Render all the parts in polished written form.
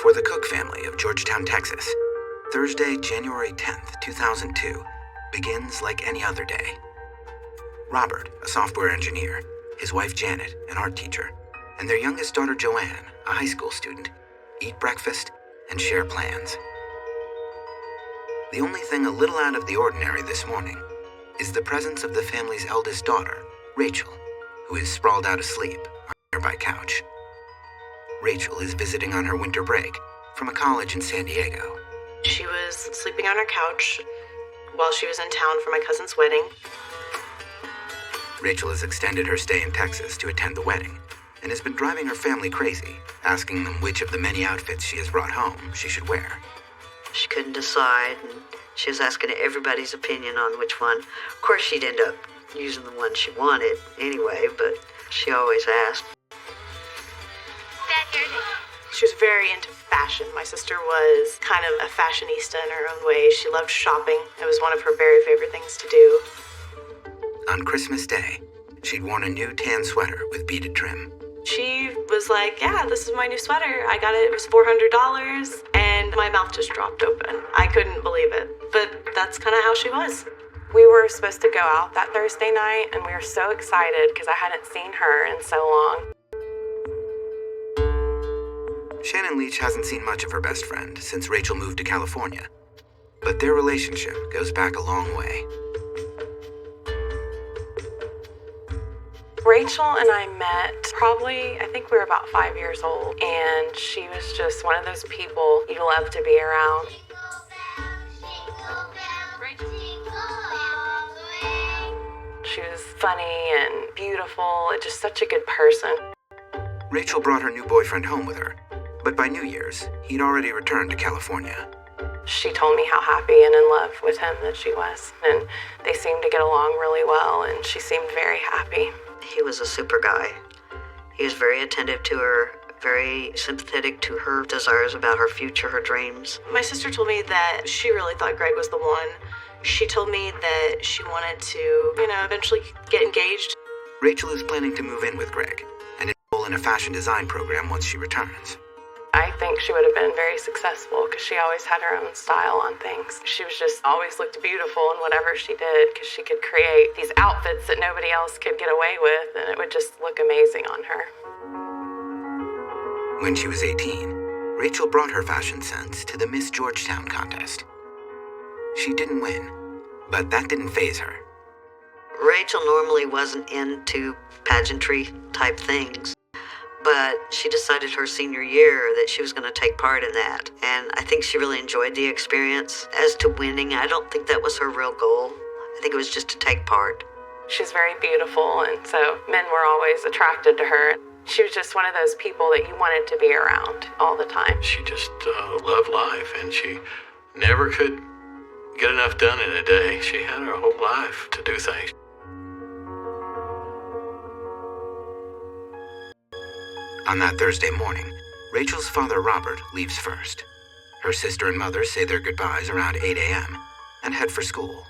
For the Cook family of Georgetown, Texas, Thursday, January 10th, 2002, begins like any other day. Robert, a software engineer, his wife Janet, an art teacher, and their youngest daughter Joanne, a high school student, eat breakfast and share plans. The only thing a little out of the ordinary this morning is the presence of the family's eldest daughter, Rachel, who is sprawled out asleep on a nearby couch. Rachel is visiting on her winter break from a college in San Diego. She was sleeping on her couch while she was in town for my cousin's wedding. Rachel has extended her stay in Texas to attend the wedding and has been driving her family crazy, asking them which of the many outfits she has brought home she should wear. She couldn't decide, and she was asking everybody's opinion on which one. Of course, she'd end up using the one she wanted anyway, but she always asked. She was very into fashion. My sister was kind of a fashionista in her own way. She loved shopping. It was one of her very favorite things to do. On Christmas Day, she'd worn a new tan sweater with beaded trim. She was like, yeah, this is my new sweater. I got it. It was $400. And my mouth just dropped open. I couldn't believe it. But that's kind of how she was. We were supposed to go out that Thursday night, and we were so excited because I hadn't seen her in so long. Shannon Leach hasn't seen much of her best friend since Rachel moved to California, but their relationship goes back a long way. Rachel and I met probably, I think we were about 5 years old, and she was just one of those people you love to be around. She was funny and beautiful, just such a good person. Rachel brought her new boyfriend home with her, but by New Year's, he'd already returned to California. She told me how happy and in love with him that she was, and they seemed to get along really well, and she seemed very happy. He was a super guy. He was very attentive to her, very sympathetic to her desires about her future, her dreams. My sister told me that she really thought Greg was the one. She told me that she wanted to, eventually get engaged. Rachel is planning to move in with Greg and enroll in a fashion design program once she returns. I think she would have been very successful because she always had her own style on things. She was just always looked beautiful in whatever she did because she could create these outfits that nobody else could get away with, and it would just look amazing on her. When she was 18, Rachel brought her fashion sense to the Miss Georgetown contest. She didn't win, but that didn't faze her. Rachel normally wasn't into pageantry type things, but she decided her senior year that she was going to take part in that. And I think she really enjoyed the experience. As to winning, I don't think that was her real goal. I think it was just to take part. She's very beautiful, and so men were always attracted to her. She was just one of those people that you wanted to be around all the time. She just loved life, and she never could get enough done in a day. She had her whole life to do things. On that Thursday morning, Rachel's father, Robert, leaves first. Her sister and mother say their goodbyes around 8 a.m. and head for school.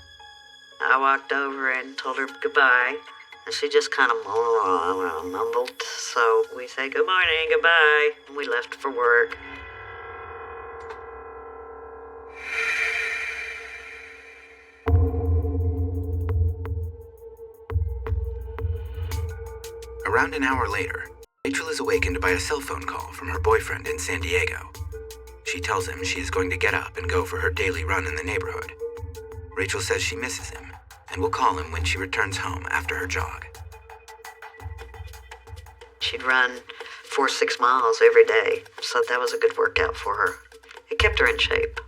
I walked over and told her goodbye, and she just kind of mumbled. So we said good morning, goodbye, and we left for work. Around an hour later, Rachel is awakened by a cell phone call from her boyfriend in San Diego. She tells him she is going to get up and go for her daily run in the neighborhood. Rachel says she misses him and will call him when she returns home after her jog. She'd run 4 or 6 miles every day, so that was a good workout for her. It kept her in shape.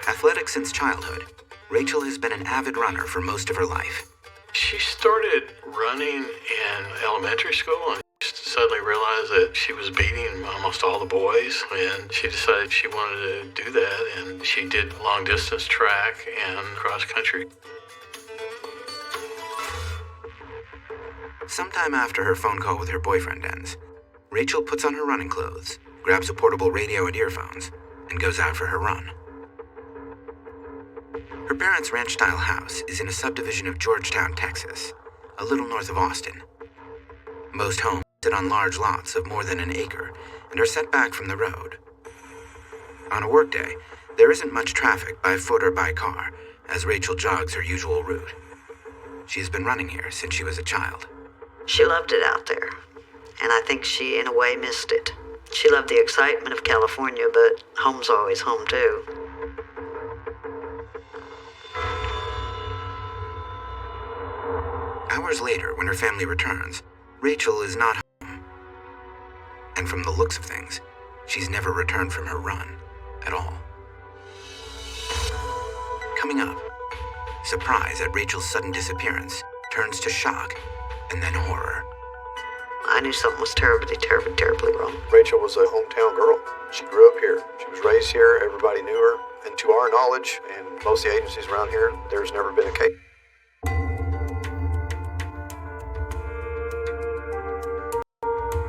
Athletic since childhood, Rachel has been an avid runner for most of her life. She started running in elementary school and suddenly realized that she was beating almost all the boys, and she decided she wanted to do that, and she did long distance track and cross country. Sometime after her phone call with her boyfriend ends, Rachel puts on her running clothes, grabs a portable radio and earphones, and goes out for her run. Her parents' ranch-style house is in a subdivision of Georgetown, Texas, a little north of Austin. Most homes sit on large lots of more than an acre and are set back from the road. On a workday, there isn't much traffic by foot or by car as Rachel jogs her usual route. She has been running here since she was a child. She loved it out there, and I think she, in a way, missed it. She loved the excitement of California, but home's always home, too. Hours later, when her family returns, Rachel is not home. And from the looks of things, she's never returned from her run at all. Coming up, surprise at Rachel's sudden disappearance turns to shock and then horror. I knew something was terribly, terribly, terribly wrong. Rachel was a hometown girl. She grew up here. She was raised here. Everybody knew her. And to our knowledge, and most of the agencies around here, there's never been a case.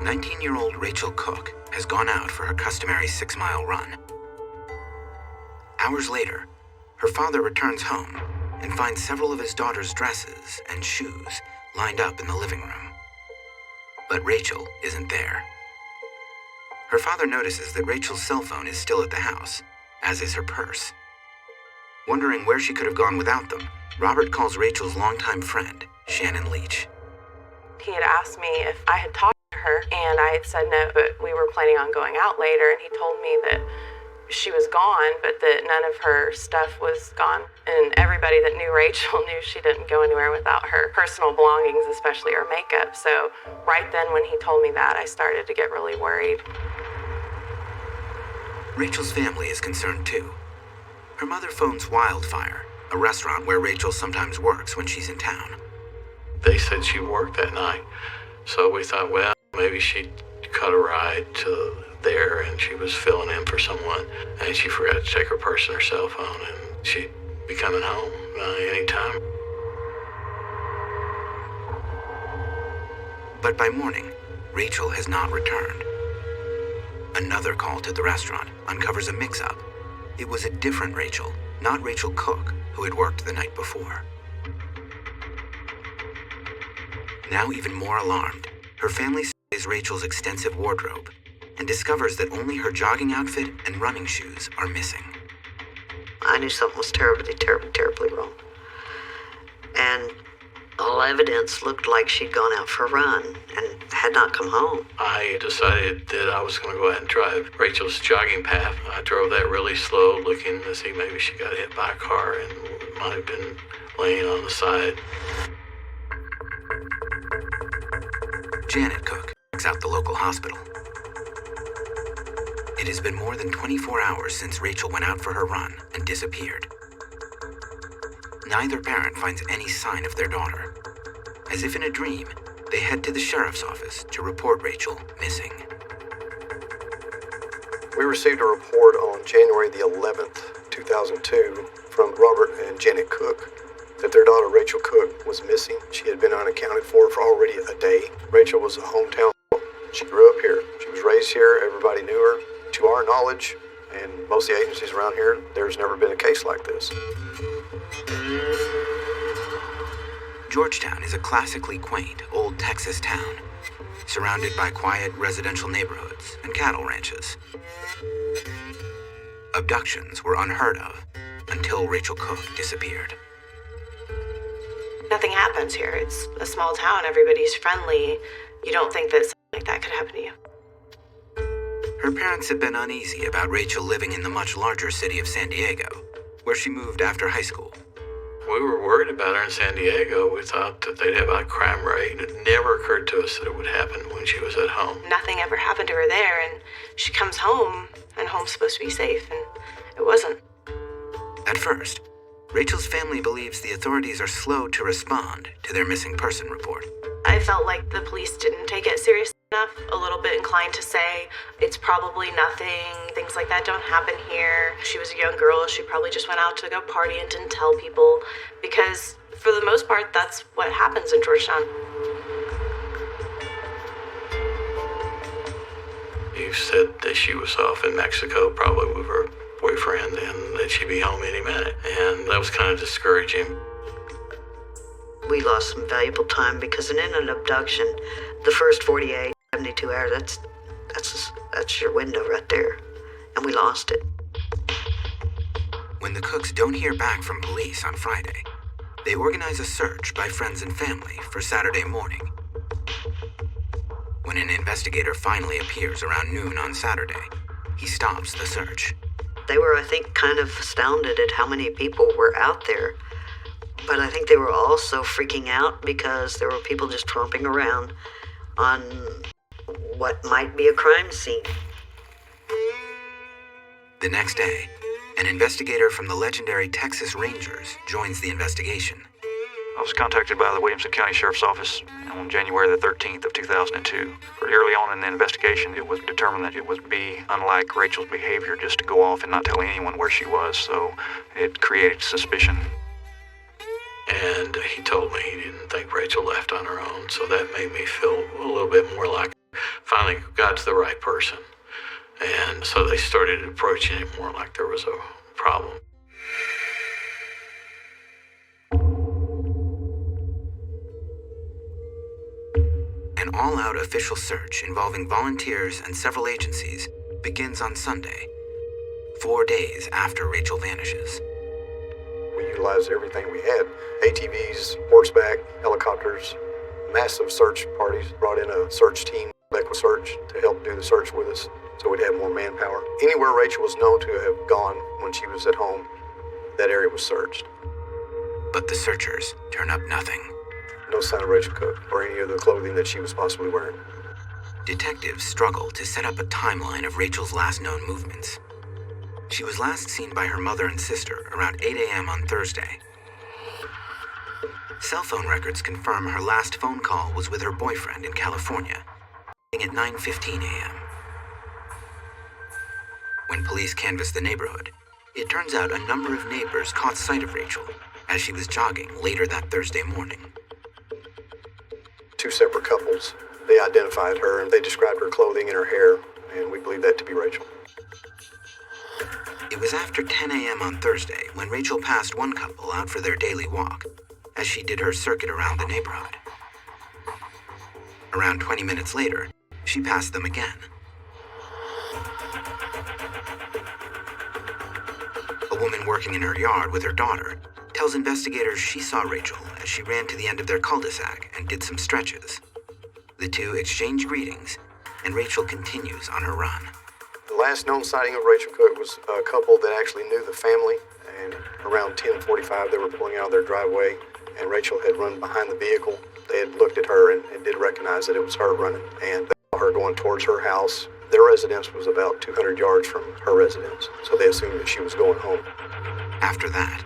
19-year-old Rachel Cook has gone out for her customary 6-mile run. Hours later, her father returns home and finds several of his daughter's dresses and shoes lined up in the living room. But Rachel isn't there. Her father notices that Rachel's cell phone is still at the house, as is her purse. Wondering where she could have gone without them, Robert calls Rachel's longtime friend, Shannon Leach. He had asked me if I had talked to her, and I had said no, but we were planning on going out later, and he told me that she was gone, but that none of her stuff was gone. And everybody that knew Rachel knew she didn't go anywhere without her personal belongings, especially her makeup. So right then when he told me that, I started to get really worried. Rachel's family is concerned too. Her mother phones Wildfire, a restaurant where Rachel sometimes works when she's in town. They said she worked that night, so we thought, well, maybe she caught a ride to there and she was filling in for someone and she forgot to take her purse and her cell phone, and she'd be coming home anytime. But by morning, Rachel has not returned. Another call to the restaurant uncovers a mix-up. It was a different Rachel, not Rachel Cook, who had worked the night before. Now even more alarmed, her family surveys Rachel's extensive wardrobe and discovers that only her jogging outfit and running shoes are missing. I knew something was terribly, terribly, terribly wrong. And all evidence looked like she'd gone out for a run and had not come home. I decided that I was going to go out and drive Rachel's jogging path. I drove that really slow, looking to see maybe she got hit by a car and might have been laying on the side. Janet Cook checks out the local hospital. It has been more than 24 hours since Rachel went out for her run and disappeared. Neither parent finds any sign of their daughter. As if in a dream, they head to the sheriff's office to report Rachel missing. We received a report on January the 11th, 2002, from Robert and Janet Cook that their daughter Rachel Cook was missing. She had been unaccounted for already a day. Rachel was a hometown girl. She grew up here. She was raised here. Everybody knew her. To our knowledge, and most of the agencies around here, there's never been a case like this. Georgetown is a classically quaint, old Texas town, surrounded by quiet residential neighborhoods and cattle ranches. Abductions were unheard of until Rachel Cook disappeared. Nothing happens here. It's a small town. Everybody's friendly. You don't think that something like that could happen to you. Her parents had been uneasy about Rachel living in the much larger city of San Diego, where she moved after high school. We were worried about her in San Diego. We thought that they'd have a crime rate. It never occurred to us that it would happen when she was at home. Nothing ever happened to her there, and she comes home, and home's supposed to be safe, and it wasn't. At first, Rachel's family believes the authorities are slow to respond to their missing person report. I felt like the police didn't take it seriously enough, a little bit inclined to say it's probably nothing, things like that don't happen here. She was a young girl, she probably just went out to go party and didn't tell people, because for the most part, that's what happens in Georgetown. You said that she was off in Mexico, probably with her boyfriend, and that she'd be home any minute, and that was kind of discouraging. We lost some valuable time because in an abduction, the first 48 72 hours. That's your window right there. And we lost it. When the Cooks don't hear back from police on Friday, they organize a search by friends and family for Saturday morning. When an investigator finally appears around noon on Saturday, he stops the search. They were, I think, kind of astounded at how many people were out there. But I think they were also freaking out because there were people just tromping around on what might be a crime scene. The next day, an investigator from the legendary Texas Rangers joins the investigation. I was contacted by the Williamson County Sheriff's Office on January the 13th of 2002. Pretty early on in the investigation, it was determined that it would be unlike Rachel's behavior just to go off and not tell anyone where she was, so it created suspicion. And he told me he didn't think Rachel left on her own, so that made me feel a little bit more like finally got to the right person. And so they started approaching it more like there was a problem. An all-out official search involving volunteers and several agencies begins on Sunday, 4 days after Rachel vanishes. We utilized everything we had. ATVs, horseback, helicopters, massive search parties, brought in a search team, EquiSearch, to help do the search with us so we'd have more manpower. Anywhere Rachel was known to have gone when she was at home, that area was searched. But the searchers turn up nothing. No sign of Rachel Cook or any of the clothing that she was possibly wearing. Detectives struggle to set up a timeline of Rachel's last known movements. She was last seen by her mother and sister around 8 a.m. on Thursday. Cell phone records confirm her last phone call was with her boyfriend in California, at 9:15 a.m. When police canvassed the neighborhood, it turns out a number of neighbors caught sight of Rachel as she was jogging later that Thursday morning. Two separate couples. They identified her and they described her clothing and her hair, and we believe that to be Rachel. It was after 10 a.m. on Thursday when Rachel passed one couple out for their daily walk as she did her circuit around the neighborhood. Around 20 minutes later, she passed them again. A woman working in her yard with her daughter tells investigators she saw Rachel as she ran to the end of their cul-de-sac and did some stretches. The two exchange greetings, and Rachel continues on her run. The last known sighting of Rachel Cook was a couple that actually knew the family, and around 10:45 they were pulling out of their driveway, and Rachel had run behind the vehicle. They had looked at her and did recognize that it was her running, and they saw her going towards her house. Their residence was about 200 yards from her residence, so they assumed that she was going home. After that,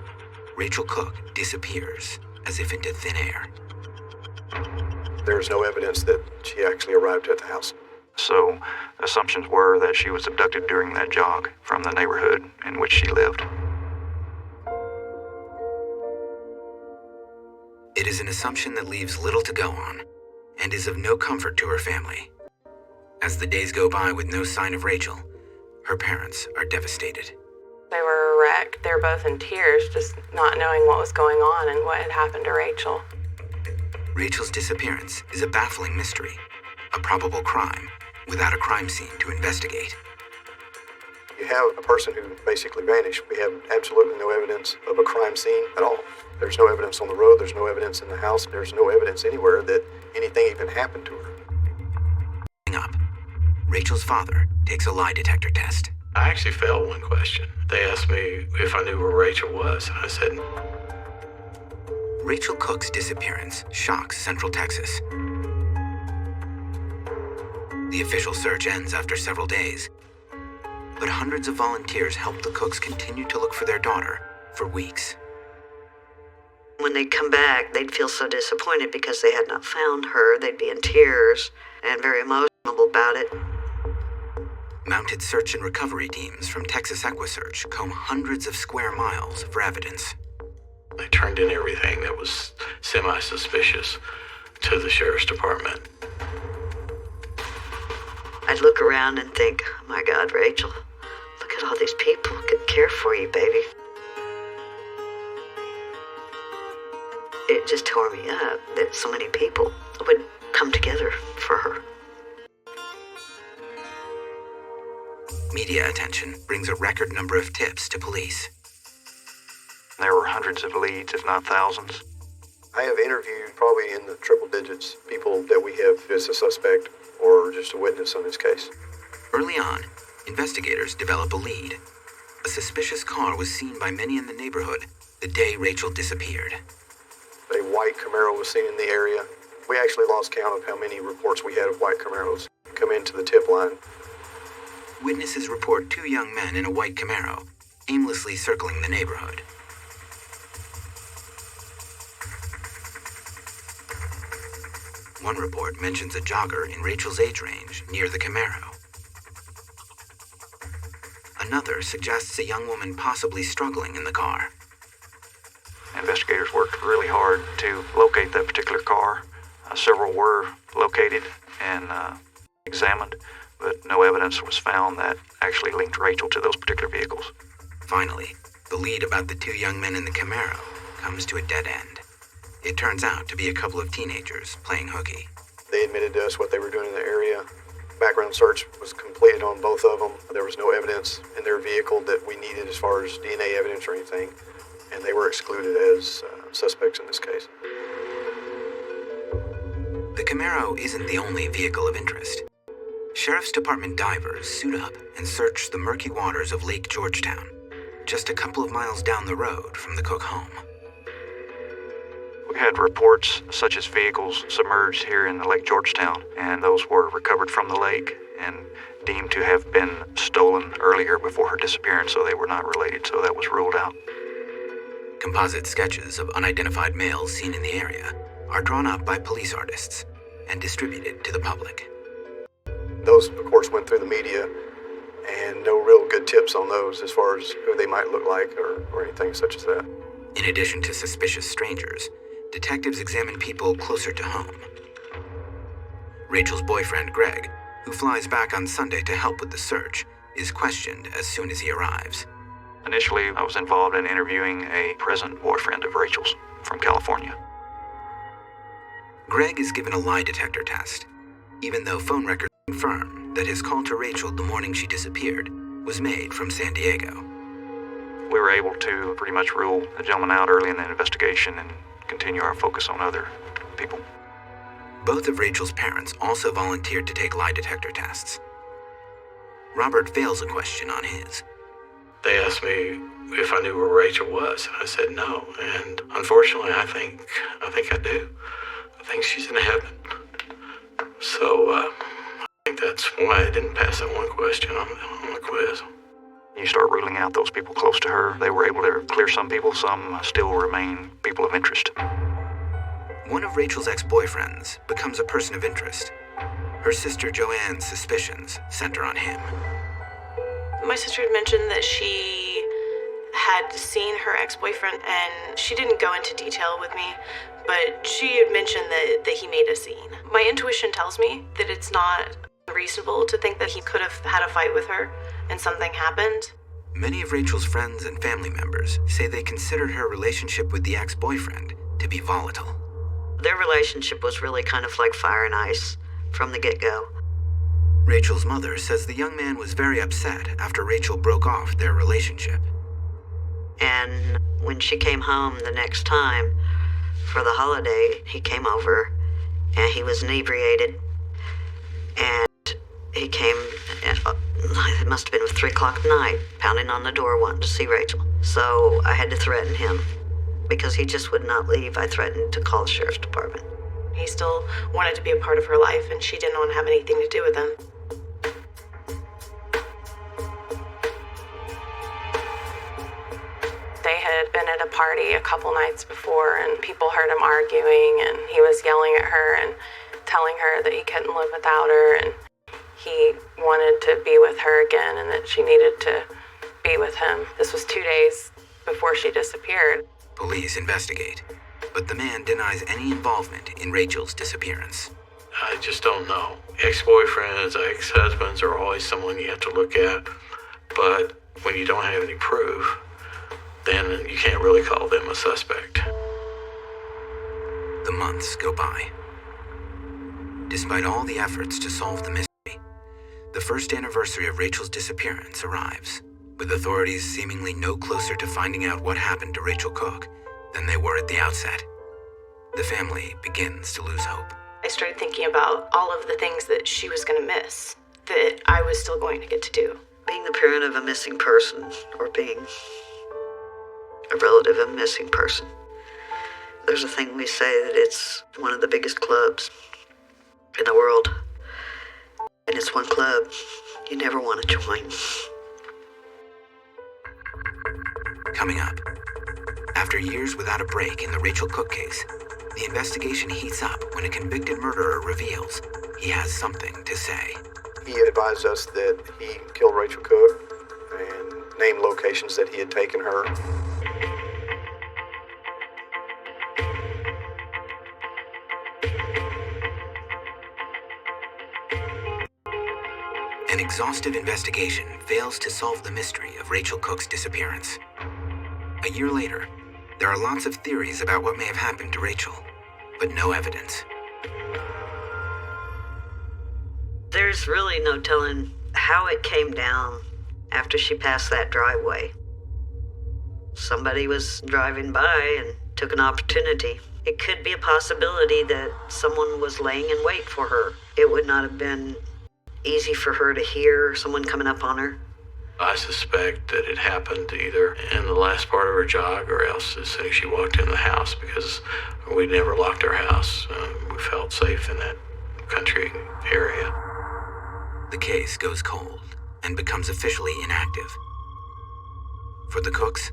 Rachel Cook disappears as if into thin air. There's no evidence that she actually arrived at the house. So, assumptions were that she was abducted during that jog from the neighborhood in which she lived. It is an assumption that leaves little to go on and is of no comfort to her family. As the days go by with no sign of Rachel, her parents are devastated. They were wrecked. They were both in tears, just not knowing what was going on and what had happened to Rachel. Rachel's disappearance is a baffling mystery, a probable crime without a crime scene to investigate. You have a person who basically vanished. We have absolutely no evidence of a crime scene at all. There's no evidence on the road, there's no evidence in the house, there's no evidence anywhere that anything even happened to her. Up, Rachel's father takes a lie detector test. I actually failed one question. They asked me if I knew where Rachel was, and I said, Rachel Cook's disappearance shocks Central Texas. The official search ends after several days, but hundreds of volunteers help the Cooks continue to look for their daughter for weeks. When they'd come back, they'd feel so disappointed because they had not found her. They'd be in tears and very emotional about it. Mounted search and recovery teams from Texas EquiSearch comb hundreds of square miles for evidence. they turned in everything that was semi-suspicious to the sheriff's department. I'd look around and think, oh my God, Rachel, look at all these people who could care for you, baby. It just tore me up that so many people would come together for her. Media attention brings a record number of tips to police. There were hundreds of leads, if not thousands. I have interviewed probably in the triple digits people that we have as a suspect or just a witness on this case. Early on, investigators develop a lead. A suspicious car was seen by many in the neighborhood the day Rachel disappeared. A white Camaro was seen in the area. We actually lost count of how many reports we had of white Camaros come into the tip line. Witnesses report 2 young men in a white Camaro, aimlessly circling the neighborhood. One report mentions a jogger in Rachel's age range near the Camaro. Another suggests a young woman possibly struggling in the car. Investigators worked really hard to locate that particular car. Several were located and examined, but no evidence was found that actually linked Rachel to those particular vehicles. Finally, the lead about the 2 young men in the Camaro comes to a dead end. It turns out to be a couple of teenagers playing hooky. They admitted to us what they were doing in the area. Background search was completed on both of them. There was no evidence in their vehicle that we needed as far as DNA evidence or anything, and they were excluded as suspects in this case. The Camaro isn't the only vehicle of interest. Sheriff's Department divers suit up and search the murky waters of Lake Georgetown, just a couple of miles down the road from the Cook home. We had reports such as vehicles submerged here in Lake Georgetown, and those were recovered from the lake and deemed to have been stolen earlier before her disappearance, so they were not related, so that was ruled out. Composite sketches of unidentified males seen in the area are drawn up by police artists and distributed to the public. Those, of course, went through the media, and no real good tips on those as far as who they might look like or anything such as that. In addition to suspicious strangers, detectives examine people closer to home. Rachel's boyfriend, Greg, who flies back on Sunday to help with the search, is questioned as soon as he arrives. Initially, I was involved in interviewing a present boyfriend of Rachel's from California. Greg is given a lie detector test, even though phone records confirm that his call to Rachel the morning she disappeared was made from San Diego. We were able to pretty much rule the gentleman out early in the investigation and continue our focus on other people. Both of Rachel's parents also volunteered to take lie detector tests. Robert fails a question on his. They asked me if I knew where Rachel was. I said no, and unfortunately, I think I do. I think she's in heaven. So I think that's why I didn't pass that one question on the quiz. You start ruling out those people close to her. They were able to clear some people. Some still remain people of interest. One of Rachel's ex-boyfriends becomes a person of interest. Her sister Joanne's suspicions center on him. My sister had mentioned that she had seen her ex-boyfriend, and she didn't go into detail with me, but she had mentioned that he made a scene. My intuition tells me that it's not reasonable to think that he could have had a fight with her and something happened. Many of Rachel's friends and family members say they considered her relationship with the ex-boyfriend to be volatile. Their relationship was really kind of like fire and ice from the get-go. Rachel's mother says the young man was very upset after Rachel broke off their relationship. And when she came home the next time for the holiday, he came over and he was inebriated. And he came, it must have been 3 o'clock at night, pounding on the door wanting to see Rachel. So I had to threaten him because he just would not leave. I threatened to call the sheriff's department. He still wanted to be a part of her life, and she didn't want to have anything to do with him. They had been at a party a couple nights before, and people heard him arguing, and he was yelling at her and telling her that he couldn't live without her, and he wanted to be with her again and that she needed to be with him. This was 2 days before she disappeared. Police investigate, but the man denies any involvement in Rachel's disappearance. I just don't know. Ex-boyfriends, ex-husbands are always someone you have to look at, but when you don't have any proof, then you can't really call them a suspect. The months go by. Despite all the efforts to solve the mystery, The first anniversary of Rachel's disappearance arrives, with authorities seemingly no closer to finding out what happened to Rachel Cook than they were at the outset. The family begins to lose hope. I started thinking about all of the things that she was going to miss, that I was still going to get to do. Being the parent of a missing person, or being a relative of a missing person, there's a thing we say that it's one of the biggest clubs in the world. And it's one club you never want to join. Coming up, after years without a break in the Rachel Cook case, the investigation heats up when a convicted murderer reveals he has something to say. He advised us that he killed Rachel Cook and named locations that he had taken her. An exhaustive investigation fails to solve the mystery of Rachel Cook's disappearance. A year later, there are lots of theories about what may have happened to Rachel, but no evidence. There's really no telling how it came down after she passed that driveway. Somebody was driving by and took an opportunity. It could be a possibility that someone was laying in wait for her. It would not have been easy for her to hear someone coming up on her. I suspect that it happened either in the last part of her jog or else as soon as she walked in the house, because we never locked our house. We felt safe in that country area. The case goes cold and becomes officially inactive. For the Cooks,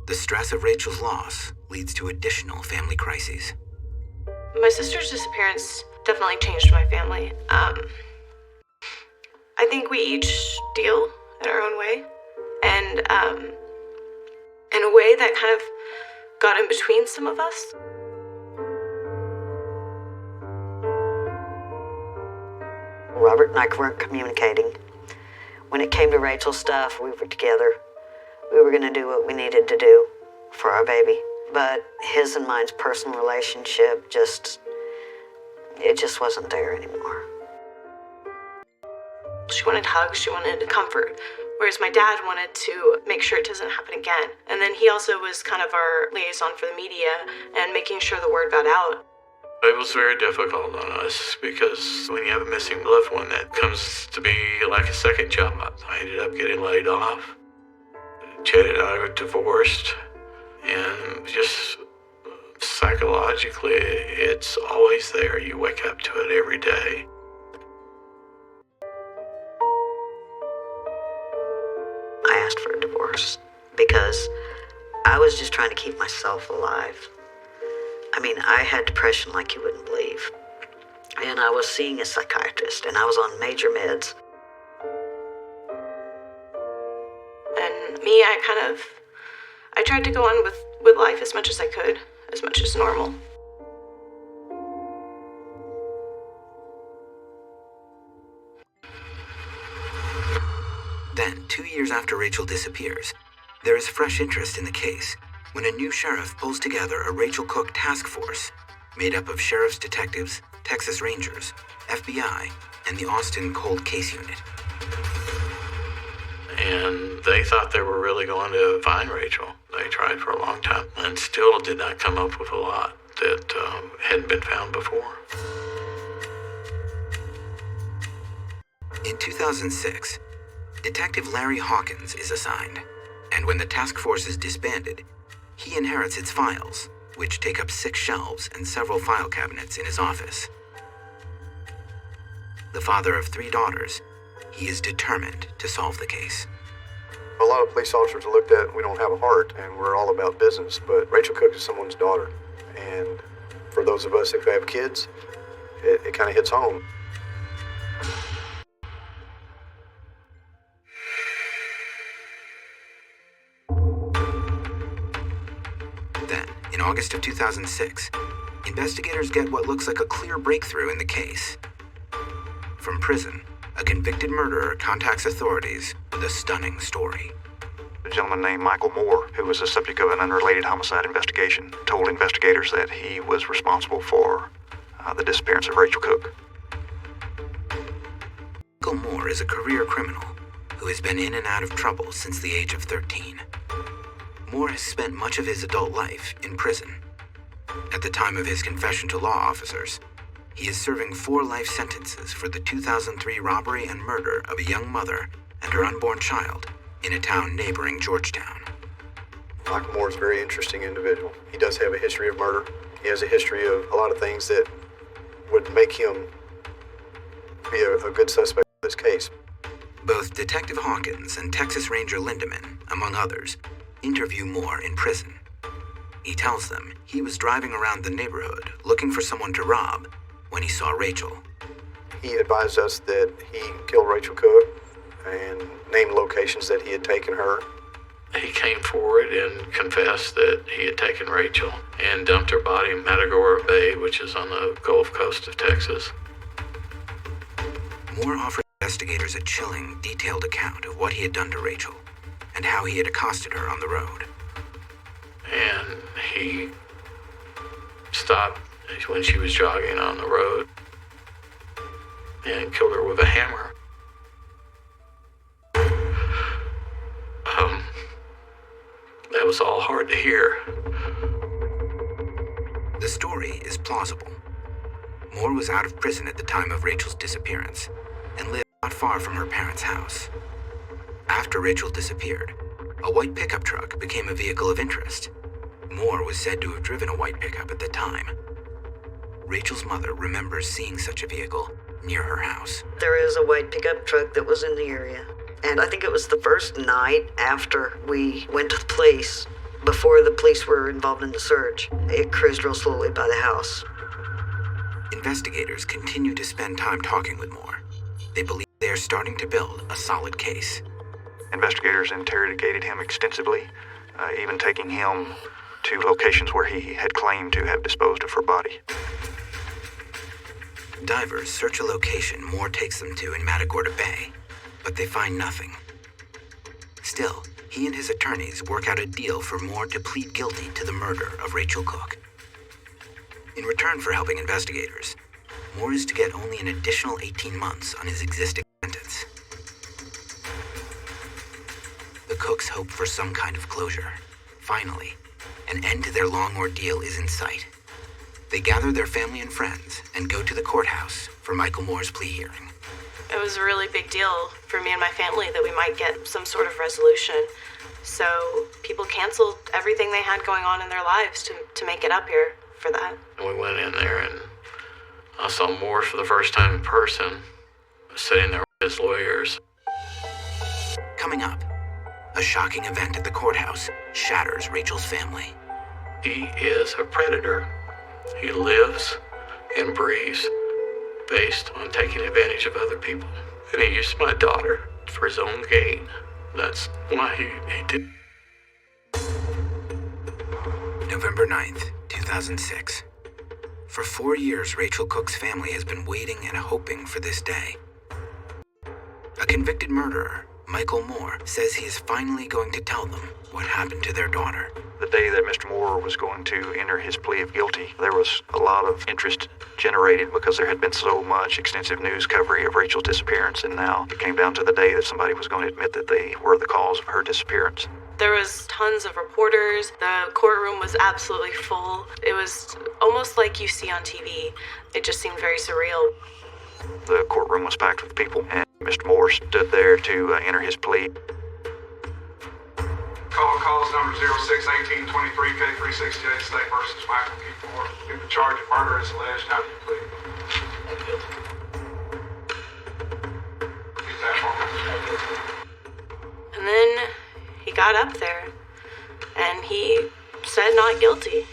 the stress of Rachel's loss leads to additional family crises. My sister's disappearance definitely changed my family. I think we each deal in our own way, and in a way that kind of got in between some of us. Robert and I weren't communicating. When it came to Rachel's stuff, we were together. We were going to do what we needed to do for our baby. But his and mine's personal relationship just wasn't there anymore. She wanted hugs, she wanted comfort, whereas my dad wanted to make sure it doesn't happen again. And then he also was kind of our liaison for the media and making sure the word got out. It was very difficult on us because when you have a missing loved one, that comes to be like a second job. I ended up getting laid off. Janet and I were divorced, and just psychologically, it's always there. You wake up to it every day. I asked for a divorce because I was just trying to keep myself alive. I mean, I had depression like you wouldn't believe. And I was seeing a psychiatrist, and I was on major meds. And me, I tried to go on with life as much as I could, as much as normal. Then, 2 years after Rachel disappears, there is fresh interest in the case when a new sheriff pulls together a Rachel Cook task force made up of sheriff's detectives, Texas Rangers, FBI, and the Austin Cold Case Unit. And they thought they were really going to find Rachel. They tried for a long time and still did not come up with a lot that hadn't been found before. In 2006, Detective Larry Hawkins is assigned, and when the task force is disbanded, he inherits its files, which take up 6 shelves and several file cabinets in his office. The father of 3 daughters, he is determined to solve the case. A lot of police officers are looked at, we don't have a heart, and we're all about business, but Rachel Cook is someone's daughter. And for those of us who have kids, it kind of hits home. Then, in August of 2006, investigators get what looks like a clear breakthrough in the case. From prison, a convicted murderer contacts authorities with a stunning story. A gentleman named Michael Moore, who was the subject of an unrelated homicide investigation, told investigators that he was responsible for the disappearance of Rachel Cook. Michael Moore is a career criminal who has been in and out of trouble since the age of 13. Moore has spent much of his adult life in prison. At the time of his confession to law officers, he is serving 4 life sentences for the 2003 robbery and murder of a young mother and her unborn child in a town neighboring Georgetown. Michael Moore is a very interesting individual. He does have a history of murder. He has a history of a lot of things that would make him be a good suspect in this case. Both Detective Hawkins and Texas Ranger Lindemann, among others, interview Moore in prison. He tells them he was driving around the neighborhood looking for someone to rob when he saw Rachel. He advised us that he killed Rachel Cook and named locations that he had taken her. He came forward and confessed that he had taken Rachel and dumped her body in Matagorda Bay, which is on the Gulf Coast of Texas. Moore offered investigators a chilling, detailed account of what he had done to Rachel and how he had accosted her on the road. And he stopped when she was jogging on the road and killed her with a hammer. That was all hard to hear. The story is plausible. Moore was out of prison at the time of Rachel's disappearance and lived not far from her parents' house. After Rachel disappeared, a white pickup truck became a vehicle of interest. Moore was said to have driven a white pickup at the time. Rachel's mother remembers seeing such a vehicle near her house. There is a white pickup truck that was in the area. And I think it was the first night after we went to the police, before the police were involved in the search. It cruised real slowly by the house. Investigators continue to spend time talking with Moore. They believe they are starting to build a solid case. Investigators interrogated him extensively, even taking him to locations where he had claimed to have disposed of her body. Divers search a location Moore takes them to in Matagorda Bay, but they find nothing. Still, he and his attorneys work out a deal for Moore to plead guilty to the murder of Rachel Cook. In return for helping investigators, Moore is to get only an additional 18 months on his existing sentence. The Cooks hope for some kind of closure. Finally, an end to their long ordeal is in sight. They gather their family and friends and go to the courthouse for Michael Moore's plea hearing. It was a really big deal for me and my family that we might get some sort of resolution. So people canceled everything they had going on in their lives to make it up here for that. And we went in there and I saw Moore for the first time in person, sitting there with his lawyers. Coming up, a shocking event at the courthouse shatters Rachel's family. He is a predator. He lives and breathes based on taking advantage of other people. And he used my daughter for his own gain. That's why he did. November 9th, 2006. For 4 years, Rachel Cook's family has been waiting and hoping for this day. A convicted murderer, Michael Moore, says he is finally going to tell them what happened to their daughter. The day that Mr. Moore was going to enter his plea of guilty, there was a lot of interest generated because there had been so much extensive news coverage of Rachel's disappearance, and now it came down to the day that somebody was going to admit that they were the cause of her disappearance. There was tons of reporters. The courtroom was absolutely full. It was almost like you see on TV. It just seemed very surreal. The courtroom was packed with people, and Mr. Moore stood there to enter his plea. Calls number 061823 K368 State versus Michael Keith Moore. In the charge of murder is alleged. How do you plead? Repeat that for me. And then he got up there and he said not guilty.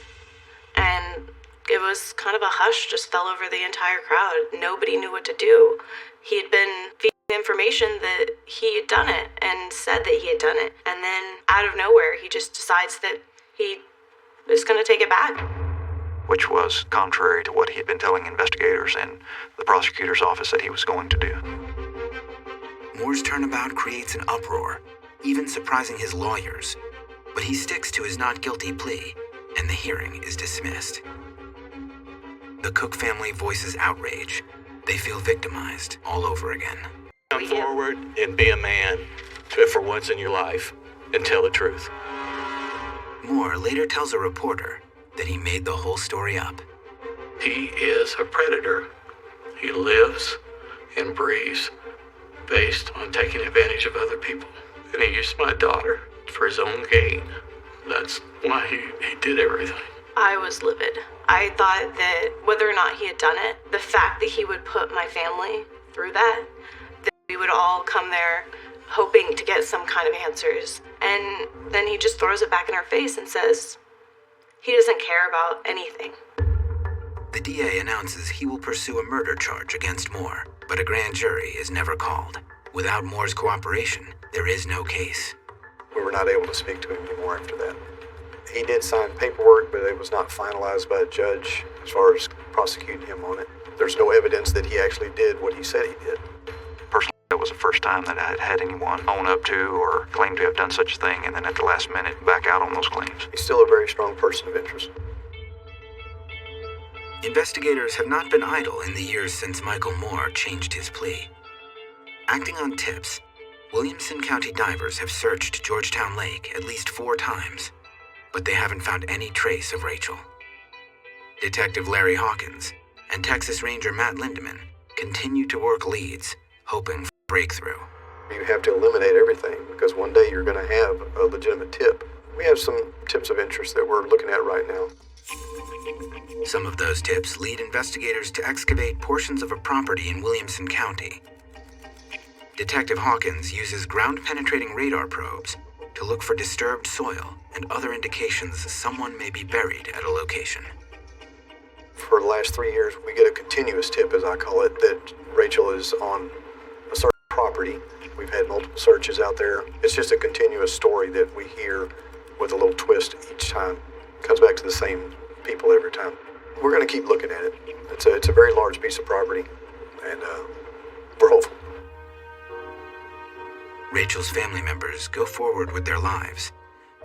And it was kind of a hush just fell over the entire crowd. Nobody knew what to do. He had been feeding information that he had done it and said that he had done it. And then out of nowhere, he just decides that he is going to take it back. Which was contrary to what he had been telling investigators and the prosecutor's office that he was going to do. Moore's turnabout creates an uproar, even surprising his lawyers. But he sticks to his not guilty plea, and the hearing is dismissed. The Cook family voices outrage. They feel victimized all over again. Thank you. forward and be a man for once in your life and tell the truth. Moore later tells a reporter that he made the whole story up. He is a predator. He lives and breathes based on taking advantage of other people. And he used my daughter for his own gain. That's why he did everything. I was livid. I thought that whether or not he had done it, the fact that he would put my family through that we would all come there hoping to get some kind of answers. And then he just throws it back in our face and says he doesn't care about anything. The DA announces he will pursue a murder charge against Moore, but a grand jury is never called. Without Moore's cooperation, there is no case. We were not able to speak to him anymore after that. He did sign paperwork, but it was not finalized by a judge as far as prosecuting him on it. There's no evidence that he actually did what he said he did. Personally, that was the first time that I had had anyone own up to or claim to have done such a thing and then at the last minute back out on those claims. He's still a very strong person of interest. Investigators have not been idle in the years since Michael Moore changed his plea. Acting on tips, Williamson County divers have searched Georgetown Lake at least 4 times, but they haven't found any trace of Rachel. Detective Larry Hawkins and Texas Ranger Matt Lindeman continue to work leads, hoping for a breakthrough. You have to eliminate everything because one day you're going to have a legitimate tip. We have some tips of interest that we're looking at right now. Some of those tips lead investigators to excavate portions of a property in Williamson County. Detective Hawkins uses ground-penetrating radar probes to look for disturbed soil and other indications someone may be buried at a location. For the last 3 years, we get a continuous tip, as I call it, that Rachel is on a certain property. We've had multiple searches out there. It's just a continuous story that we hear with a little twist each time. It comes back to the same people every time. We're going to keep looking at it. It's a very large piece of property, and we're hopeful. Rachel's family members go forward with their lives,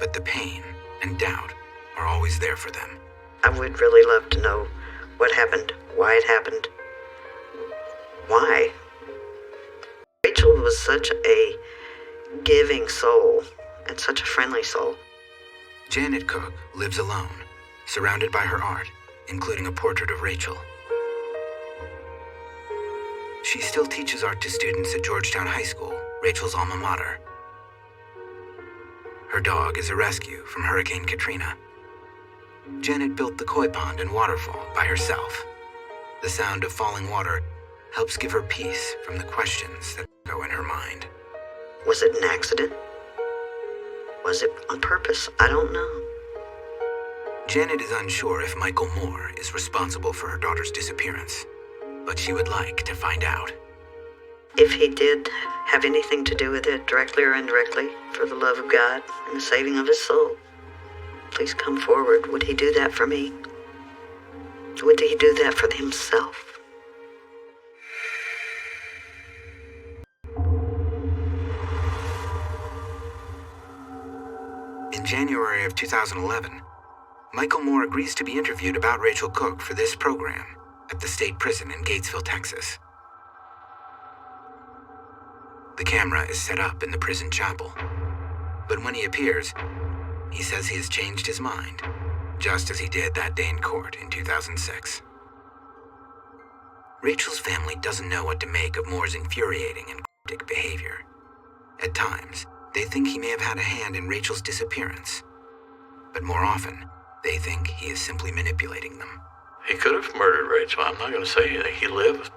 but the pain and doubt are always there for them. I would really love to know what happened, why it happened. Why? Rachel was such a giving soul and such a friendly soul. Janet Cook lives alone, surrounded by her art, including a portrait of Rachel. She still teaches art to students at Georgetown High School, Rachel's alma mater. Her dog is a rescue from Hurricane Katrina. Janet built the koi pond and waterfall by herself. The sound of falling water helps give her peace from the questions that go in her mind. Was it an accident? Was it on purpose? I don't know. Janet is unsure if Michael Moore is responsible for her daughter's disappearance, but she would like to find out. If he did have anything to do with it, directly or indirectly, for the love of God and the saving of his soul, please come forward. Would he do that for me? Would he do that for himself? In January of 2011, Michael Moore agrees to be interviewed about Rachel Cook for this program at the state prison in Gatesville, Texas. The camera is set up in the prison chapel, but when he appears, he says he has changed his mind, just as he did that day in court in 2006. Rachel's family doesn't know what to make of Moore's infuriating and cryptic behavior. At times, they think he may have had a hand in Rachel's disappearance, but more often, they think he is simply manipulating them. He could have murdered Rachel. I'm not going to say anything. He lived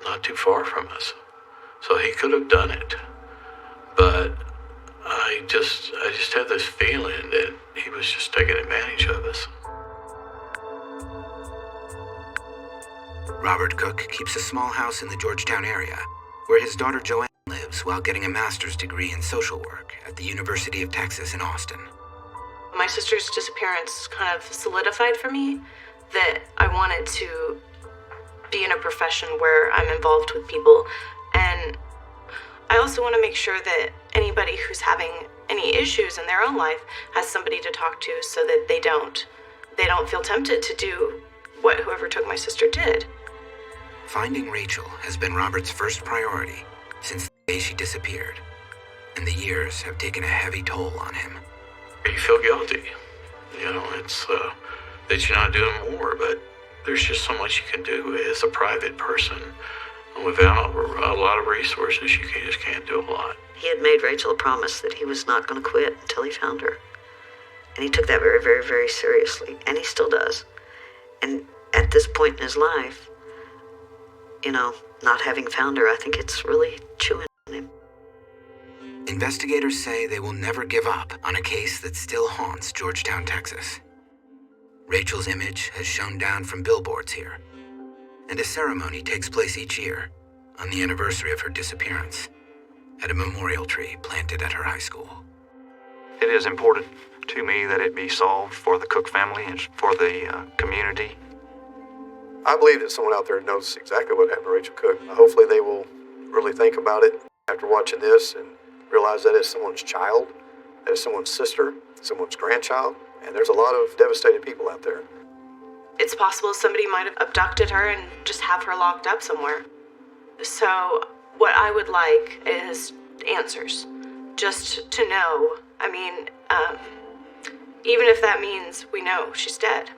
not too far from us. So he could have done it. But I just had this feeling that he was just taking advantage of us. Robert Cook keeps a small house in the Georgetown area, where his daughter Joanne lives while getting a master's degree in social work at the University of Texas in Austin. My sister's disappearance kind of solidified for me that I wanted to be in a profession where I'm involved with people, and I also want to make sure that anybody who's having any issues in their own life has somebody to talk to so that they don't feel tempted to do what whoever took my sister did. Finding Rachel has been Robert's first priority since the day day she disappeared, and the years have taken a heavy toll on him. You feel guilty. You know, it's that you're not doing more, but there's just so much you can do as a private person. Without a lot of resources, you just can't do a lot. He had made Rachel a promise that he was not going to quit until he found her. And he took that very, very, very seriously, and he still does. And at this point in his life, you know, not having found her, I think it's really chewing on him. Investigators say they will never give up on a case that still haunts Georgetown, Texas. Rachel's image has shone down from billboards here, and a ceremony takes place each year on the anniversary of her disappearance at a memorial tree planted at her high school. It is important to me that it be solved for the Cook family and for the community. I believe that someone out there knows exactly what happened to Rachel Cook. Hopefully they will really think about it after watching this and realize that is someone's child, that is someone's sister, someone's grandchild, and there's a lot of devastated people out there. It's possible somebody might have abducted her and just have her locked up somewhere. So what I would like is answers. Just to know. I mean, even if that means we know she's dead.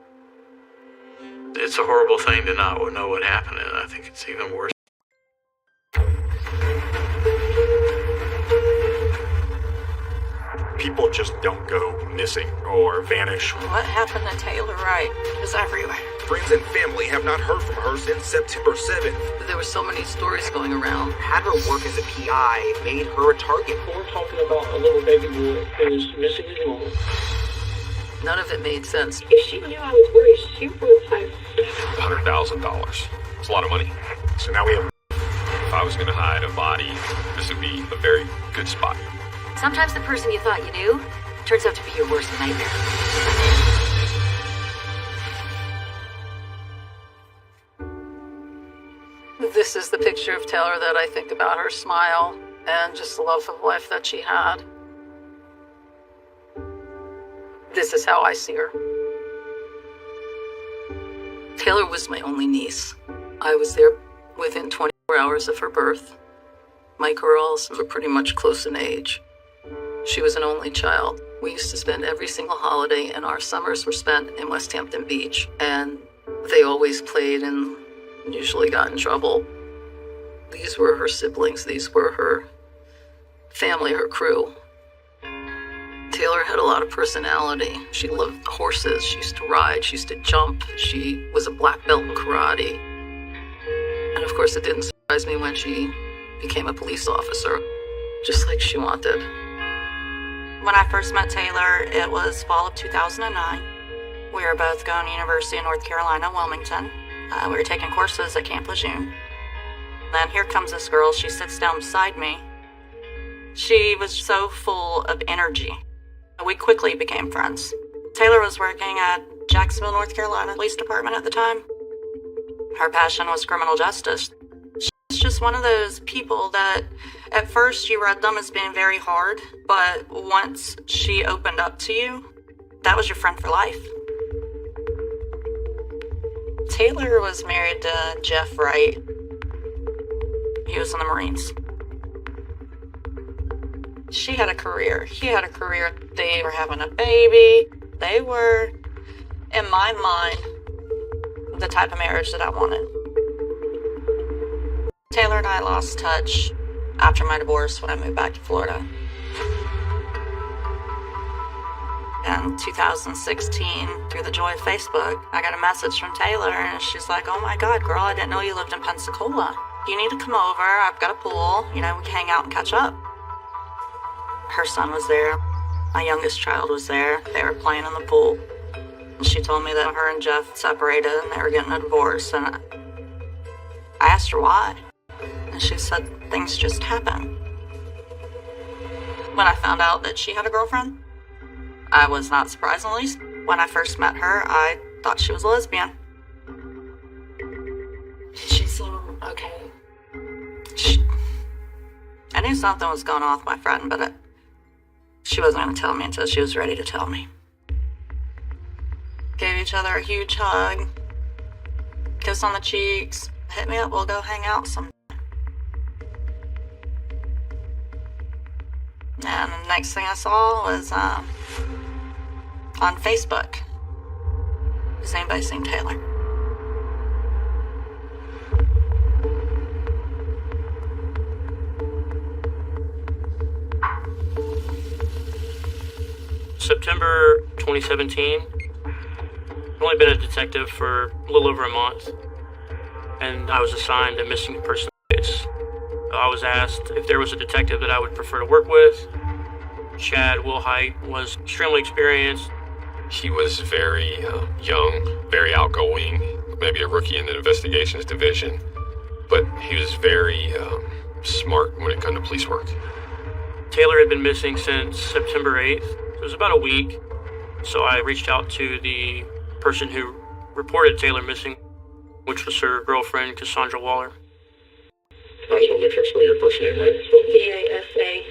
It's a horrible thing to not know what happened, and I think it's even worse. People just don't go missing or vanish. What happened to Taylor Wright is everywhere. Friends and family have not heard from her since September 7th. There were so many stories going around. Had her work as a PI made her a target. We're talking about a little baby boy who is missing his mom. None of it made sense. If she knew I was worried, she would have $100,000. It's a lot of money. So now we have... If I was going to hide a body, this would be a very good spot. Sometimes the person you thought you knew turns out to be your worst nightmare. This is the picture of Taylor that I think about, her smile and just the love of life that she had. This is how I see her. Taylor was my only niece. I was there within 24 hours of her birth. My girls were pretty much close in age. She was an only child. We used to spend every single holiday, and our summers were spent in West Hampton Beach. And they always played and usually got in trouble. These were her siblings. These were her family, her crew. Taylor had a lot of personality. She loved horses. She used to ride. She used to jump. She was a black belt in karate. And of course, it didn't surprise me when she became a police officer, just like she wanted. When I first met Taylor, it was fall of 2009. We were both going to University of North Carolina, Wilmington. We were taking courses at Camp Lejeune. Then here comes this girl. She sits down beside me. She was so full of energy. We quickly became friends. Taylor was working at Jacksonville, North Carolina Police Department at the time. Her passion was criminal justice. She's just one of those people that at first you read them as being very hard, but once she opened up to you, that was your friend for life. Taylor was married to Jeff Wright. He was in the Marines. She had a career. He had a career. They were having a baby. They were, in my mind, the type of marriage that I wanted. Taylor and I lost touch after my divorce when I moved back to Florida. In 2016, through the joy of Facebook, I got a message from Taylor, and she's like, "Oh my God, girl, I didn't know you lived in Pensacola. You need to come over. I've got a pool. You know, we can hang out and catch up." Her son was there. My youngest child was there. They were playing in the pool. And she told me that her and Jeff separated and they were getting a divorce. And I asked her why. And she said, things just happen. When I found out that she had a girlfriend, I was not surprised in the least. When I first met her, I thought she was a lesbian. She's okay. I knew something was going on with my friend, but she wasn't going to tell me until she was ready to tell me. Gave each other a huge hug, kiss on the cheeks, hit me up, we'll go hang out sometime. Next thing I saw was on Facebook. Is anybody seen Taylor? September 2017. I've only been a detective for a little over a month, and I was assigned a missing person case. I was asked if there was a detective that I would prefer to work with. Chad Wilhite was extremely experienced. He was very young, very outgoing, maybe a rookie in the investigations division, but he was very smart when it came to police work. Taylor had been missing since September 8th. It was about a week, so I reached out to the person who reported Taylor missing, which was her girlfriend, Cassandra Waller. I just want to explain your first name, right? C-A-S-A-N-D-A-N-D-R-A.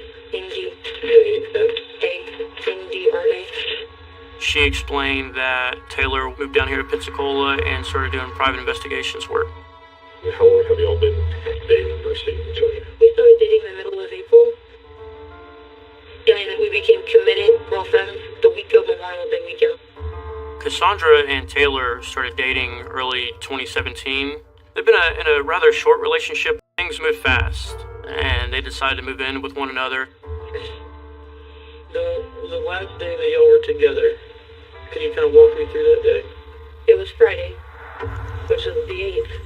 She explained that Taylor moved down here to Pensacola and started doing private investigations work. How long have you all been dating or seeing each other? We started dating in the middle of April, and we became committed girlfriends the week of Memorial Day weekend. Cassandra and Taylor started dating early 2017. They've been in a rather short relationship. Things moved fast, and they decided to move in with one another. The last day that y'all were together, can you kind of walk me through that day? It was Friday, which was the 8th.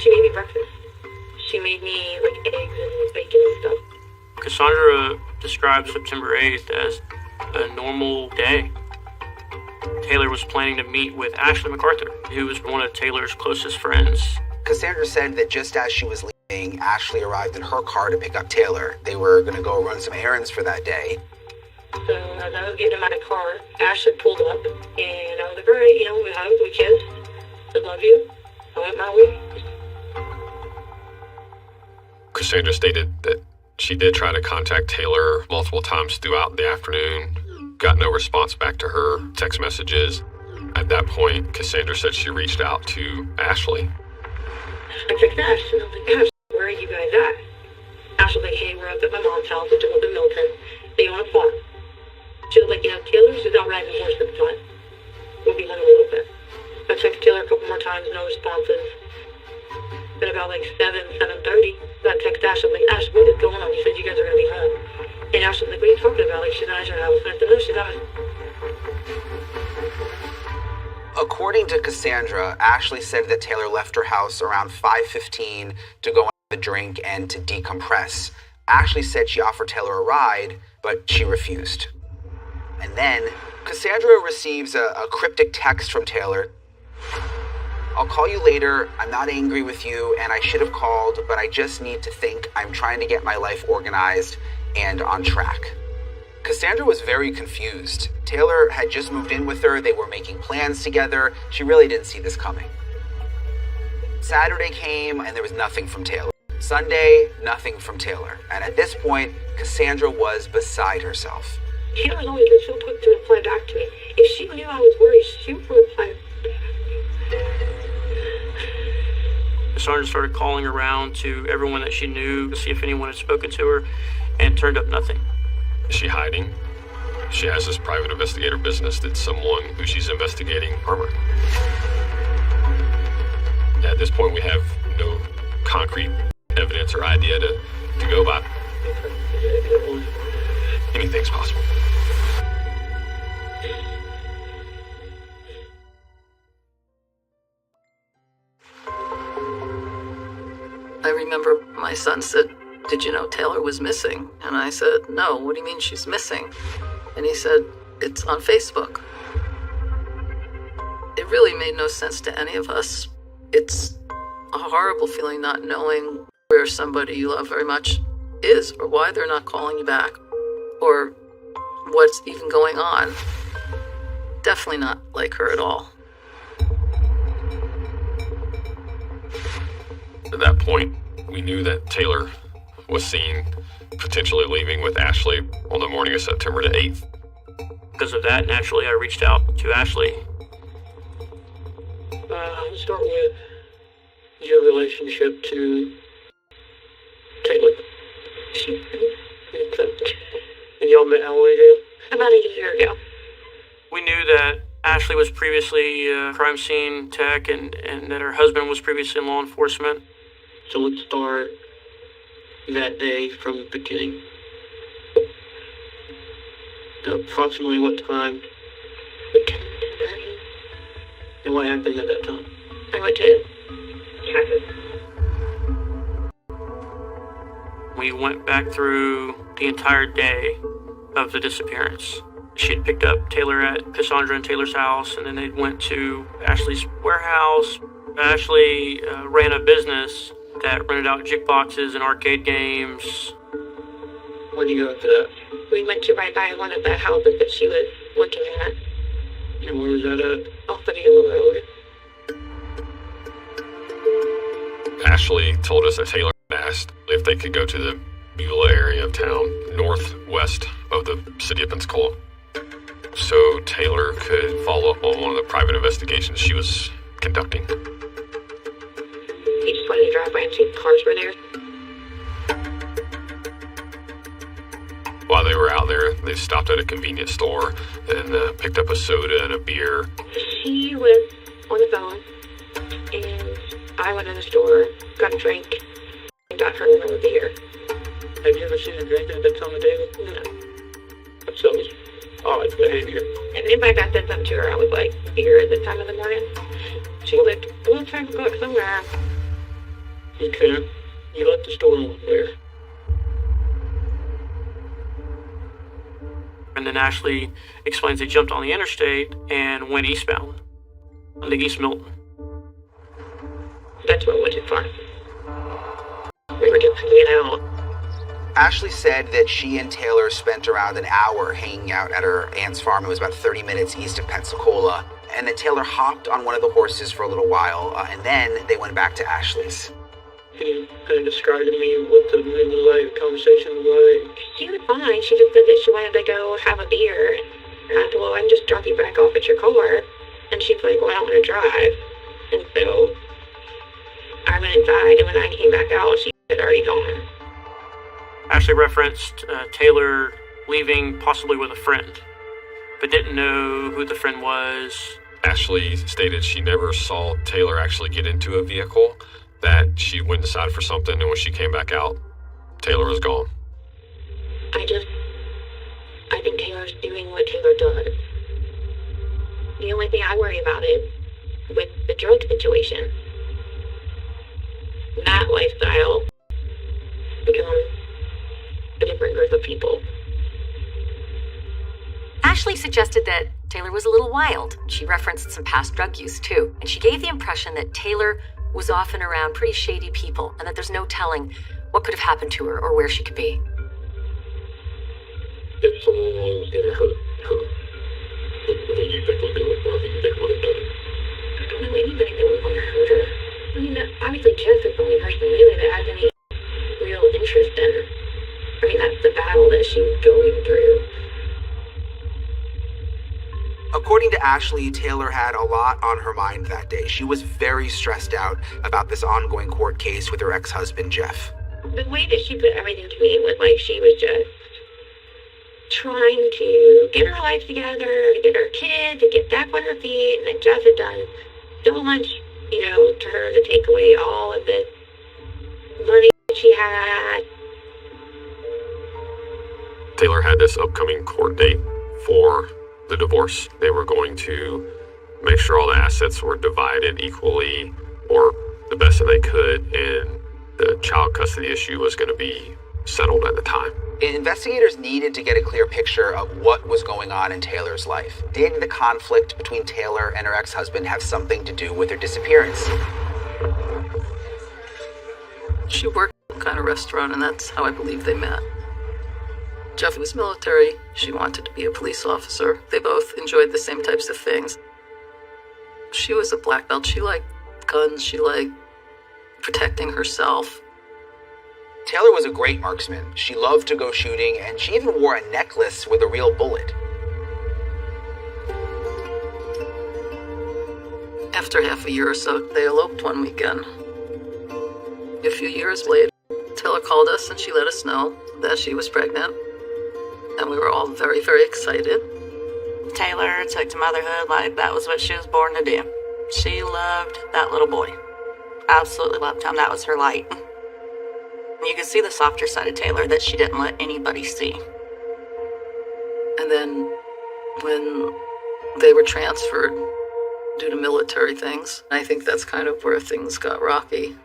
She made me breakfast. She made me like eggs and bacon and stuff. Cassandra described September 8th as a normal day. Taylor was planning to meet with Ashley MacArthur, who was one of Taylor's closest friends. Cassandra said that just as she was leaving, Ashley arrived in her car to pick up Taylor. They were going to go run some errands for that day. So as I was getting in my car, Ashley pulled up, and I was like, all right, we hugged, we kissed. I love you. I went my way. Cassandra stated that she did try to contact Taylor multiple times throughout the afternoon, got no response back to her text messages. At that point, Cassandra said she reached out to Ashley. I texted Ash, and I was like, Ash, where are you guys at? Ash was like, hey, we're up at my mom's house, which is up in Milton. They on a farm. She was like, Taylor's just out riding a horse at the front. We'll be home a little bit. I texted Taylor a couple more times, no responses. Then about like 7:30, I texted Ash, I was like, Ash, what is going on? You said you guys are going to be home. And Ash was like, what are you talking about? Like, she's not at your house. And I said, no, she's not. According to Cassandra, Ashley said that Taylor left her house around 5:15 to go have a drink and to decompress. Ashley said she offered Taylor a ride, but she refused. And then Cassandra receives a cryptic text from Taylor. I'll call you later. I'm not angry with you, and I should have called, but I just need to think. I'm trying to get my life organized and on track. Cassandra was very confused. Taylor had just moved in with her. They were making plans together. She really didn't see this coming. Saturday came, and there was nothing from Taylor. Sunday, nothing from Taylor. And at this point, Cassandra was beside herself. Taylor's always been so quick to reply back to me. If she knew I was worried, she would reply. Cassandra started calling around to everyone that she knew to see if anyone had spoken to her, and turned up nothing. Is she hiding? She has this private investigator business that someone who she's investigating murdered. At this point, we have no concrete evidence or idea to go by. Anything's possible. I remember my son said, "Did you know Taylor was missing?" And I said, "No, what do you mean she's missing?" And he said, "It's on Facebook." It really made no sense to any of us. It's a horrible feeling not knowing where somebody you love very much is, or why they're not calling you back, or what's even going on. Definitely not like her at all. At that point, we knew that Taylor was seen potentially leaving with Ashley on the morning of September the 8th. Because of that, naturally, I reached out to Ashley. Let's start with your relationship to Taylor. And y'all met how long ago? About a year ago. We knew that Ashley was previously a crime scene tech and that her husband was previously in law enforcement. So let's start that day from the beginning. Approximately what time? 10:30. And what happened at that time? I went to Texas. We went back through the entire day of the disappearance. She had picked up Taylor at Cassandra and Taylor's house, and then they went to Ashley's warehouse. Ashley ran a business that rented out jukeboxes and arcade games. Where did you go after that? We went to right by one of the houses that she was looking at. And where was that at? Off the Beulah Road. Ashley told us that Taylor asked if they could go to the Beulah area of town, northwest of the city of Pensacola, so Taylor could follow up on one of the private investigations she was conducting. He just wanted to drive by and see if cars were there. While they were out there, they stopped at a convenience store and picked up a soda and a beer. She was on the phone, and I went in the store, got a drink, and got her another beer. Have you ever seen her drink at that time of day? No. So it was odd behavior. And in fact, I said something to her. I was like, beer at this time of the morning? She was like, we'll try to go out somewhere. Okay. You left the store and went where? And then Ashley explains they jumped on the interstate and went eastbound, on the East Milton. That's what went too far. We were just hanging out. Ashley said that she and Taylor spent around an hour hanging out at her aunt's farm. It was about 30 minutes east of Pensacola. And that Taylor hopped on one of the horses for a little while, and then they went back to Ashley's. Can you kind of describe to me what the mood was like, the conversation was like? She was fine. She just said that she wanted to go have a beer. And I said, well, I can just drop you back off at your car. And she's like, well, I don't want to drive. And so I went inside, and when I came back out, she had already gone. Ashley referenced Taylor leaving possibly with a friend, but didn't know who the friend was. Ashley stated she never saw Taylor actually get into a vehicle, that she went inside for something, and when she came back out, Taylor was gone. I think Taylor's doing what Taylor does. The only thing I worry about is with the drug situation. That lifestyle becomes a different group of people. Ashley suggested that Taylor was a little wild. She referenced some past drug use, too. And she gave the impression that Taylor was often around pretty shady people and that there's no telling what could have happened to her or where she could be. If someone was going to hurt her, what do you think would do it? What do you think would have done it? I don't know anybody that would want to hurt her. I mean, obviously Jeff is the only person really that has any real interest in her. I mean, that's the battle that she's going through. According to Ashley, Taylor had a lot on her mind that day. She was very stressed out about this ongoing court case with her ex-husband, Jeff. The way that she put everything to me was like she was just trying to get her life together, to get her kid, to get back on her feet, and that Jeff had done so much, to her to take away all of this money that she had. Taylor had this upcoming court date for the divorce. They were going to make sure all the assets were divided equally or the best that they could, and the child custody issue was going to be settled at the time. Investigators needed to get a clear picture of what was going on in Taylor's life. Did the conflict between Taylor and her ex-husband have something to do with her disappearance? She worked at some kind of restaurant, and that's how I believe they met. Jeff was military. She wanted to be a police officer. They both enjoyed the same types of things. She was a black belt. She liked guns. She liked protecting herself. Taylor was a great marksman. She loved to go shooting, and she even wore a necklace with a real bullet. After half a year or so, they eloped one weekend. A few years later, Taylor called us and she let us know that she was pregnant. and we were all very, very excited. Taylor took to motherhood like that was what she was born to do. She loved that little boy. Absolutely loved him. That was her light. You could see the softer side of Taylor that she didn't let anybody see. And then when they were transferred due to military things, I think that's kind of where things got rocky.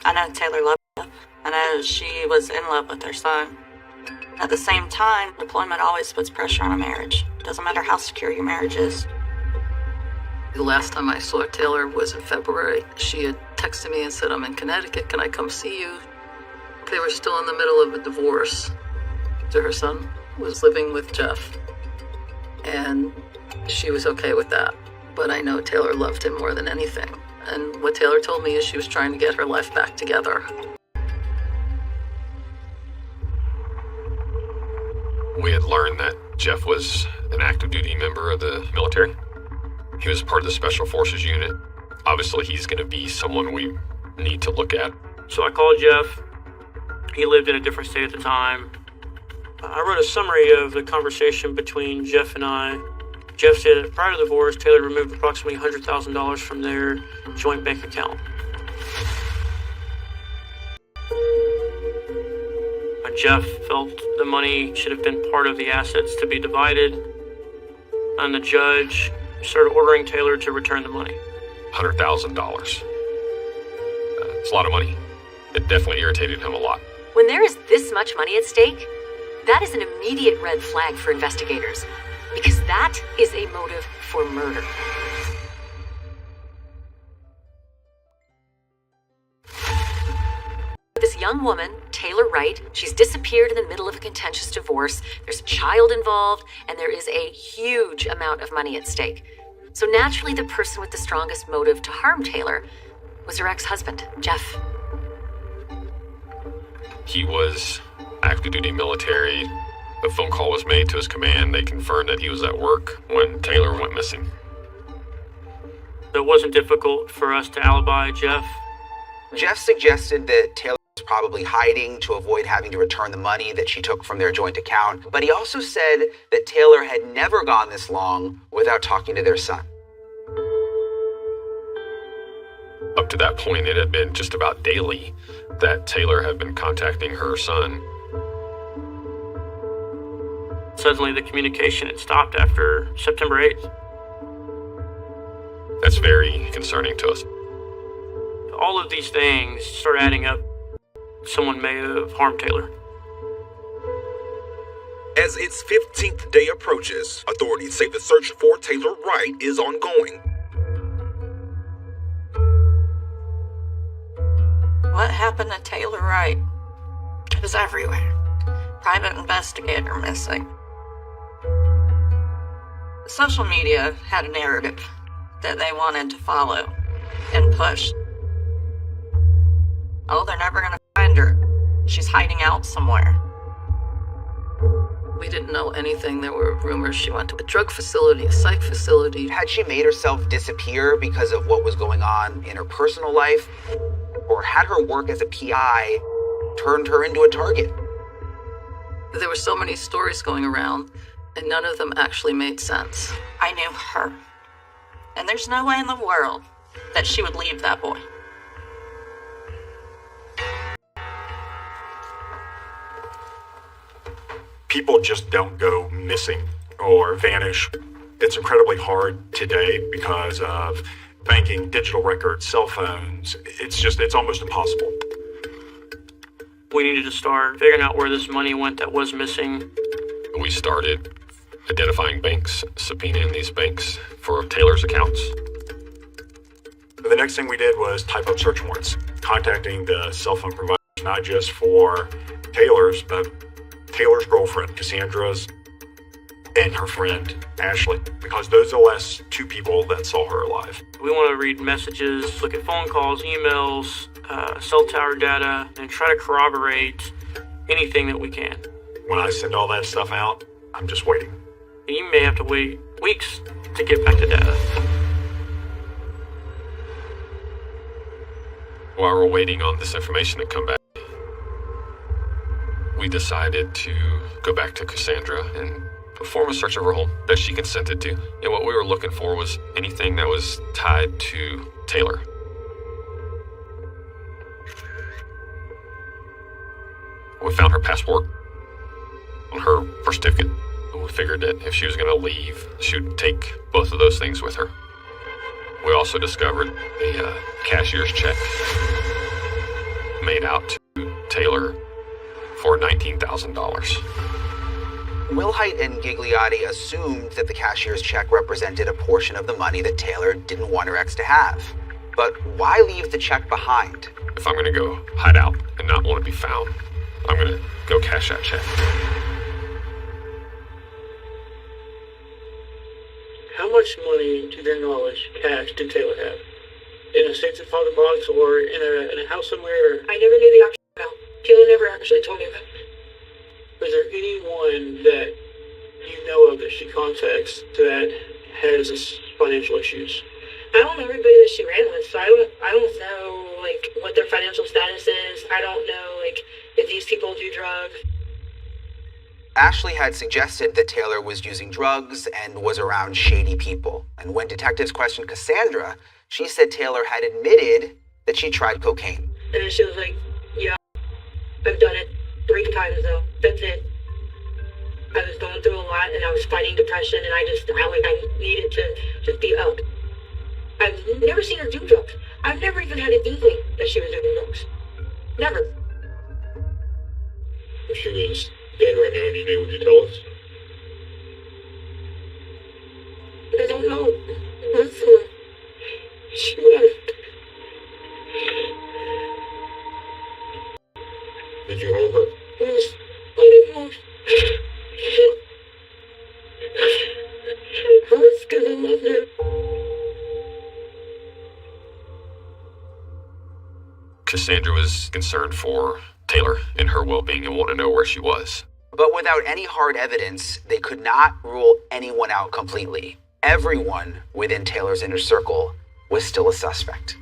I know Taylor loved Jeff. I know she was in love with her son. At the same time, deployment always puts pressure on a marriage. Doesn't matter how secure your marriage is. The last time I saw Taylor was in February. She had texted me and said, "I'm in Connecticut, can I come see you?" They were still in the middle of a divorce. So her son was living with Jeff, and she was okay with that. But I know Taylor loved him more than anything. And what Taylor told me is she was trying to get her life back together. We had learned that Jeff was an active duty member of the military. He was part of the Special Forces unit. Obviously, he's going to be someone we need to look at. So I called Jeff. He lived in a different state at the time. I wrote a summary of the conversation between Jeff and I. Jeff said that prior to the divorce, Taylor removed approximately $100,000 from their joint bank account. Jeff felt the money should have been part of the assets to be divided, and the judge started ordering Taylor to return the money. $100,000. It's a lot of money. It definitely irritated him a lot. When there is this much money at stake, that is an immediate red flag for investigators, because that is a motive for murder. This young woman, Taylor Wright, she's disappeared in the middle of a contentious divorce. There's a child involved, and there is a huge amount of money at stake. So naturally, the person with the strongest motive to harm Taylor was her ex-husband, Jeff. He was active duty military. The phone call was made to his command. They confirmed that he was at work when Taylor went missing. It wasn't difficult for us to alibi Jeff. Jeff suggested that Taylor was probably hiding to avoid having to return the money that she took from their joint account, but he also said that Taylor had never gone this long without talking to their son. Up to that point, it had been just about daily that Taylor had been contacting her son. Suddenly, the communication had stopped after September 8th. That's very concerning to us. All of these things start adding up. Someone may have harmed Taylor. As its 15th day approaches, authorities say the search for Taylor Wright is ongoing. What happened to Taylor Wright? It was everywhere. Private investigator missing. Social media had a narrative that they wanted to follow and push. Oh, they're never gonna find her. She's hiding out somewhere. We didn't know anything. There were rumors she went to a drug facility, a psych facility. Had she made herself disappear because of what was going on in her personal life? Or had her work as a PI turned her into a target? There were so many stories going around, and none of them actually made sense. I knew her. And there's no way in the world that she would leave that boy. People just don't go missing or vanish. It's incredibly hard today because of banking, digital records, cell phones. It's almost impossible. We needed to start figuring out where this money went that was missing. We started identifying banks, subpoenaing these banks for Taylor's accounts. The next thing we did was type up search warrants, contacting the cell phone providers, not just for Taylor's, but Taylor's girlfriend, Cassandra's, and her friend, Ashley, because those are the last two people that saw her alive. We want to read messages, look at phone calls, emails, cell tower data, and try to corroborate anything that we can. When I send all that stuff out, I'm just waiting. You may have to wait weeks to get back the data. While we're waiting on this information to come back, we decided to go back to Cassandra and perform a search of her home that she consented to. And what we were looking for was anything that was tied to Taylor. We found her passport on her birth certificate. We figured that if she was going to leave, she would take both of those things with her. We also discovered a cashier's check made out to Taylor for $19,000. Wilhite and Gigliotti assumed that the cashier's check represented a portion of the money that Taylor didn't want her ex to have. But why leave the check behind? If I'm going to go hide out and not want to be found, I'm going to go cash that check. How much money, to their knowledge, cash did Taylor have? In a safe deposit box or in a house somewhere? I never knew the actual amount. Taylor never actually told me about it. Was there anyone that you know of that she contacts that has financial issues? I don't know everybody that she ran with, so I don't know like what their financial status is. I don't know like if these people do drugs. Ashley had suggested that Taylor was using drugs and was around shady people. And when detectives questioned Cassandra, she said Taylor had admitted that she tried cocaine. And then she was like, yeah, I've done it 3 times though. That's it. I was going through a lot and I was fighting depression and I needed to just be out. I've never seen her do drugs. I've never even had an inkling that she was doing drugs. Never. If she was dead right now and you knew, would you tell us? I don't know. Listen, she left. Did you hold her? Yes, I did not. I was gonna love her. Cassandra was concerned for Taylor and her well-being and wanted to know where she was. But without any hard evidence, they could not rule anyone out completely. Everyone within Taylor's inner circle was still a suspect.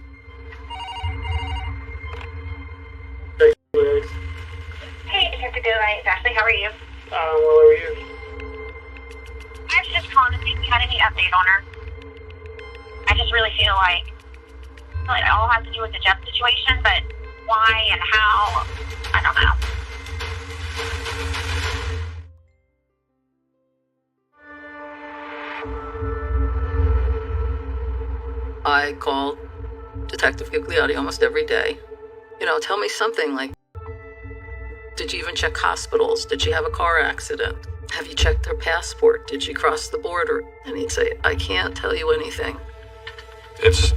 Hey, Detective Daylight, it's Ashley. How are you? Well, how are you? I was just calling to see if you had any update on her. I just really feel like it all has to do with the Jeff situation, but why and how, I don't know. I called Detective Gigliotti almost every day. You know, tell me something like, did you even check hospitals? Did she have a car accident? Have you checked her passport? Did she cross the border? And he'd say, I can't tell you anything. It's,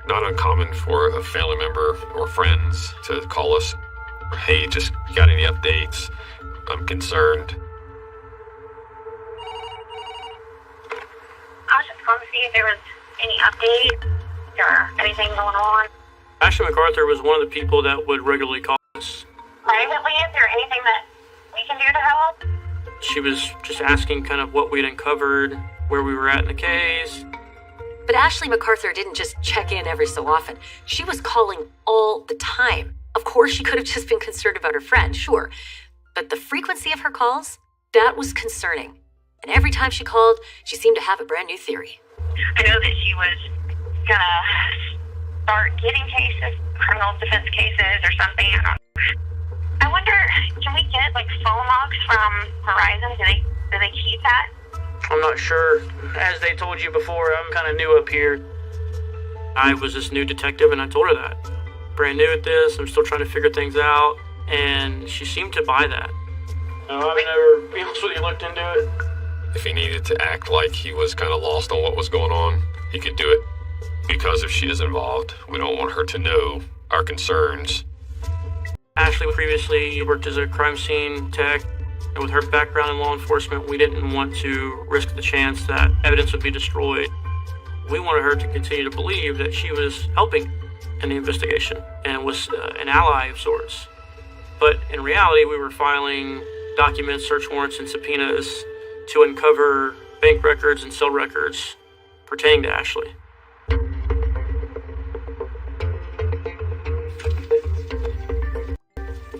not uncommon for a family member or friends to call us, hey, just got any updates? I'm concerned. I was just calling to see if there was any update or anything going on. Ashley MacArthur was one of the people that would regularly call us. Privately, is there anything that we can do to help? She was just asking kind of what we'd uncovered, where we were at in the case. But Ashley MacArthur didn't just check in every so often. She was calling all the time. Of course, she could have just been concerned about her friend, sure. But the frequency of her calls, that was concerning. And every time she called, she seemed to have a brand new theory. I know that she was gonna start getting cases, criminal defense cases or something. I wonder, can we get phone logs from Verizon? Do they keep that? I'm not sure. As they told you before, I'm kind of new up here. I was this new detective and I told her that. Brand new at this, I'm still trying to figure things out, and she seemed to buy that. No, I've never, to be honest with you, looked into it. If he needed to act like he was kind of lost on what was going on, he could do it. Because if she is involved, we don't want her to know our concerns. Ashley previously worked as a crime scene tech, and with her background in law enforcement, we didn't want to risk the chance that evidence would be destroyed. We wanted her to continue to believe that she was helping in the investigation and was an ally of sorts. But in reality, we were filing documents, search warrants, and subpoenas to uncover bank records and cell records pertaining to Ashley.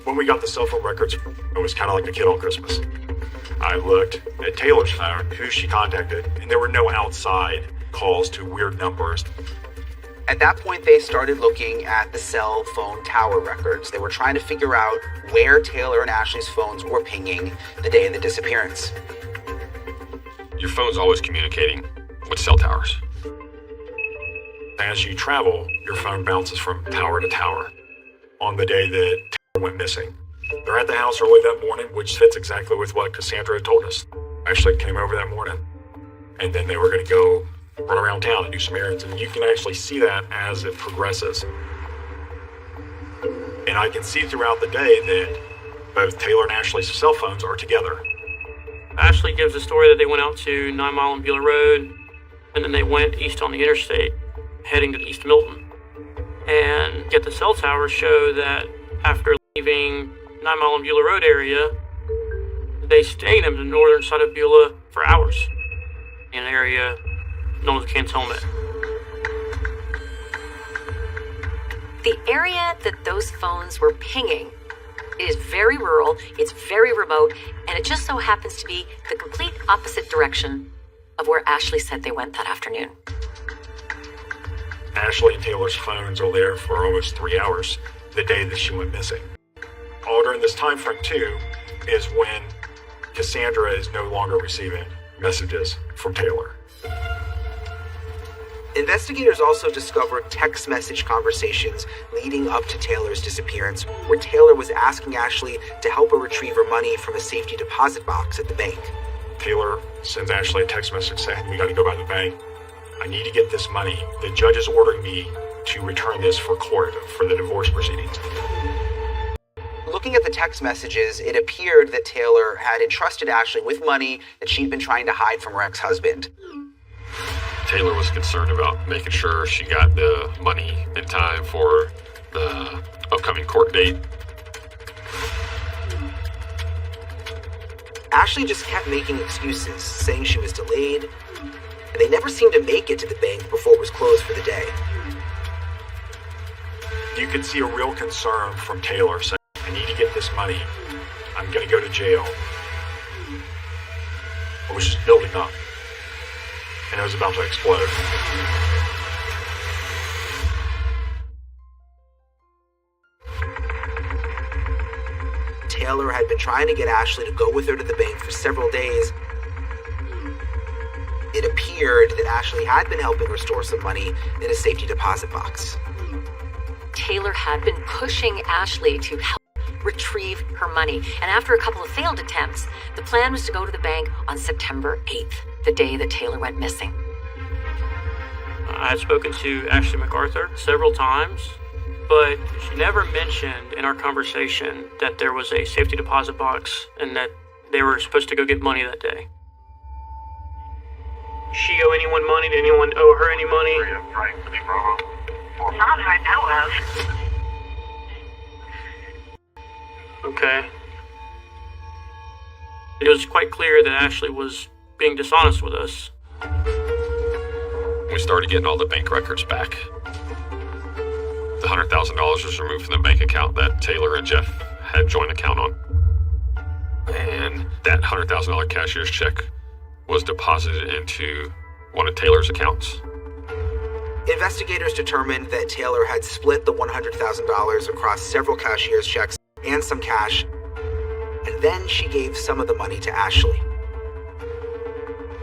What When we got the cell phone records, it was kind of like a kid on Christmas. I looked at Taylor's phone, who she contacted, and there were no outside calls to weird numbers. At that point, they started looking at the cell phone tower records. They were trying to figure out where Taylor and Ashley's phones were pinging the day of the disappearance. Your phone's always communicating with cell towers. As you travel, your phone bounces from tower to tower. On the day that Taylor went missing, they're at the house early that morning, which fits exactly with what Cassandra had told us. Ashley came over that morning, and then they were going to go run around town and do some errands, and you can actually see that as it progresses. And I can see throughout the day that both Taylor and Ashley's cell phones are together. Ashley gives the story that they went out to 9 Mile and Beulah Road, and then they went east on the interstate, heading to East Milton. And yet the cell towers show that after leaving 9 Mile and Beulah Road area, they stayed in the northern side of Beulah for hours, in an area known as Cantonment. The area that those phones were pinging is very rural, it's very remote, and it just so happens to be the complete opposite direction of where Ashley said they went that afternoon. Ashley and Taylor's phones are there for almost 3 hours the day that she went missing. All during this time frame, too, is when Cassandra is no longer receiving messages from Taylor. Investigators also discovered text message conversations leading up to Taylor's disappearance, where Taylor was asking Ashley to help her retrieve her money from a safety deposit box at the bank. Taylor sends Ashley a text message saying, "We got to go by the bank. I need to get this money. The judge is ordering me to return this for court, for the divorce proceedings." Looking at the text messages, it appeared that Taylor had entrusted Ashley with money that she'd been trying to hide from her ex-husband. Taylor was concerned about making sure she got the money in time for the upcoming court date. Ashley just kept making excuses, saying she was delayed, and they never seemed to make it to the bank before it was closed for the day. You could see a real concern from Taylor saying, "I need to get this money. I'm going to go to jail." It was just building up, and it was about to explode. Taylor had been trying to get Ashley to go with her to the bank for several days. It appeared that Ashley had been helping her store some money in a safety deposit box. Taylor had been pushing Ashley to help retrieve her money, and after a couple of failed attempts, the plan was to go to the bank on September 8th, the day that Taylor went missing. I had spoken to Ashley MacArthur several times, but she never mentioned in our conversation that there was a safety deposit box and that they were supposed to go get money that day. Did she owe anyone money? Did anyone owe her any money? Not that I know of. Okay. It was quite clear that Ashley was being dishonest with us. We started getting all the bank records back. The $100,000 was removed from the bank account that Taylor and Jeff had joint account on. And that $100,000 cashier's check was deposited into one of Taylor's accounts. Investigators determined that Taylor had split the $100,000 across several cashier's checks and some cash, and then she gave some of the money to Ashley.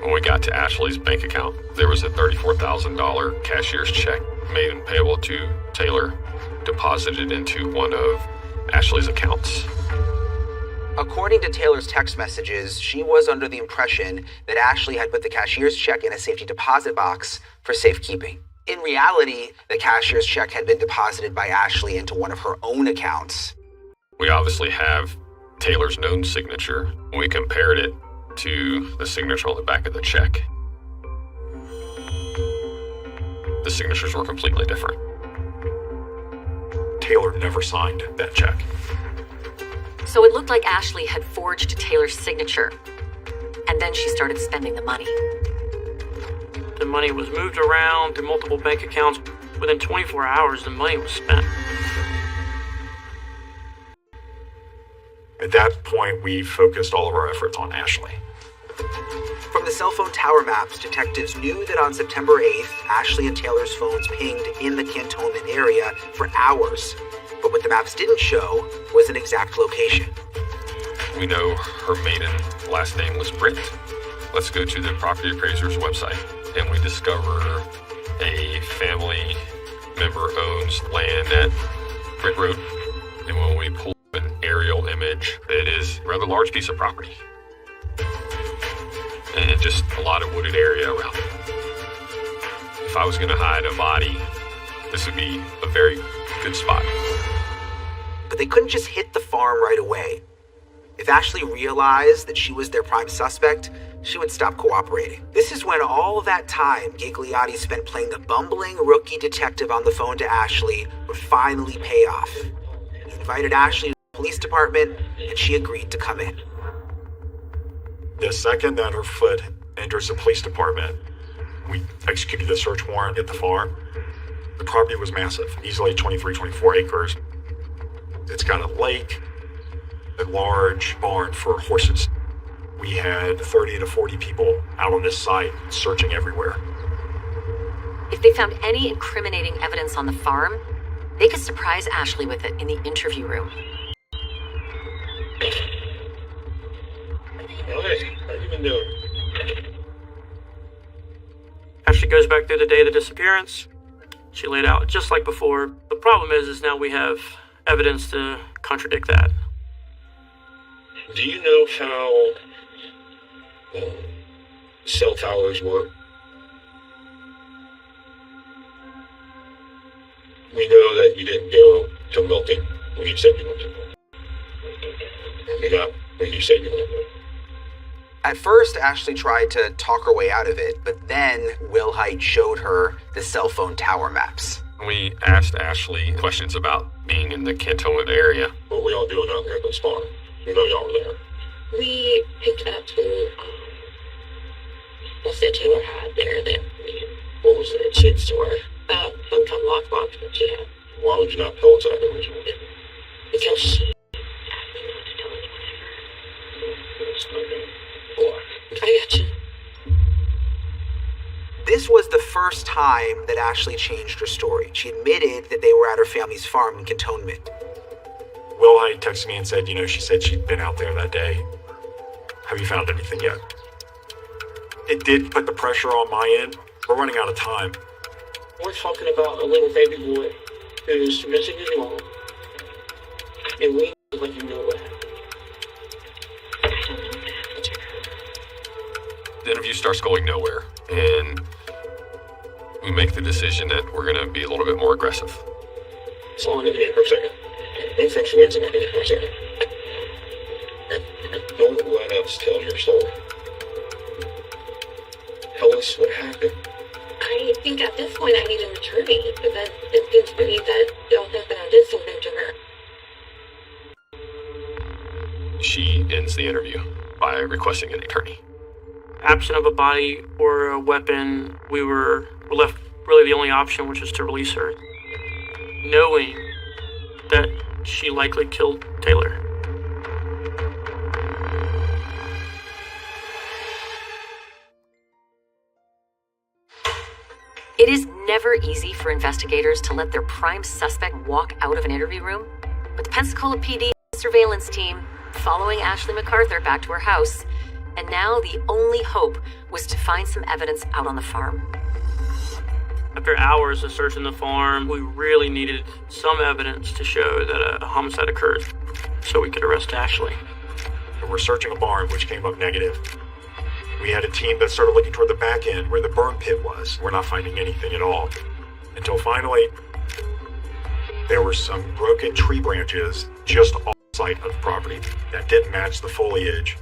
When we got to Ashley's bank account, there was a $34,000 cashier's check made and payable to Taylor, deposited into one of Ashley's accounts. According to Taylor's text messages, she was under the impression that Ashley had put the cashier's check in a safety deposit box for safekeeping. In reality, the cashier's check had been deposited by Ashley into one of her own accounts. We obviously have Taylor's known signature. We compared it to the signature on the back of the check. The signatures were completely different. Taylor never signed that check. So it looked like Ashley had forged Taylor's signature, and then she started spending the money. The money was moved around through multiple bank accounts. Within 24 hours, the money was spent. At that point, we focused all of our efforts on Ashley. From the cell phone tower maps, detectives knew that on September 8th, Ashley and Taylor's phones pinged in the cantonment area for hours. But what the maps didn't show was an exact location. We know her maiden last name was Britt. Let's go to the property appraiser's website, and we discover a family member owns land at Britt Road. And when we pull an aerial image, it is a rather large piece of property. And just a lot of wooded area around it. If I was going to hide a body, this would be a very good spot. But they couldn't just hit the farm right away. If Ashley realized that she was their prime suspect, she would stop cooperating. This is when all that time Gigliotti spent playing the bumbling rookie detective on the phone to Ashley would finally pay off. He invited Ashley to the police department, and she agreed to come in. The second that her foot enters the police department, we executed the search warrant at the farm. The property was massive, easily 23, 24 acres. It's got a lake, a large barn for horses. We had 30 to 40 people out on this site searching everywhere. If they found any incriminating evidence on the farm, they could surprise Ashley with it in the interview room. Hey, how you been doing? Ashley goes back through the day of the disappearance. She laid out just like before. The problem is now we have evidence to contradict that. Do you know how cell towers work? We know that you didn't go to Milton when you said you went to Milton. You're not when you said you went to Milton. At first, Ashley tried to talk her way out of it, but then Wilhite showed her the cell phone tower maps. We asked Ashley questions about being in the cantonment area. What were y'all doing out there at the spawn? We know y'all were there. We picked up the that Taylor had there that what was it, shit store, hometown lockbox that she had. Why would you not tell us that originally? Because I got you. This was the first time that Ashley changed her story. She admitted that they were at her family's farm in Cantonment. Wilhite texted me and said, she said she'd been out there that day. Have you found anything yet? It did put the pressure on my end. We're running out of time. We're talking about a little baby boy who's missing his mom, and we need to let you know what happened. The interview starts going nowhere, and we make the decision that we're going to be a little bit more aggressive. Slow on the minute for a second. And fix words in a minute for a second. And don't let us tell your story. Tell us what happened. I think at this point I need an attorney, because it seems to me that y'all think that I did something to her. She ends the interview by requesting an attorney. Absent of a body or a weapon, we were left really the only option, which is to release her, knowing that she likely killed Taylor. It is never easy for investigators to let their prime suspect walk out of an interview room, but the Pensacola PD surveillance team following Ashley MacArthur back to her house, and now the only hope was to find some evidence out on the farm. After hours of searching the farm, we really needed some evidence to show that a homicide occurred so we could arrest Ashley. We're searching a barn, which came up negative. We had a team that started looking toward the back end where the burn pit was. We're not finding anything at all. Until finally, there were some broken tree branches just off the site of the property that didn't match the foliage.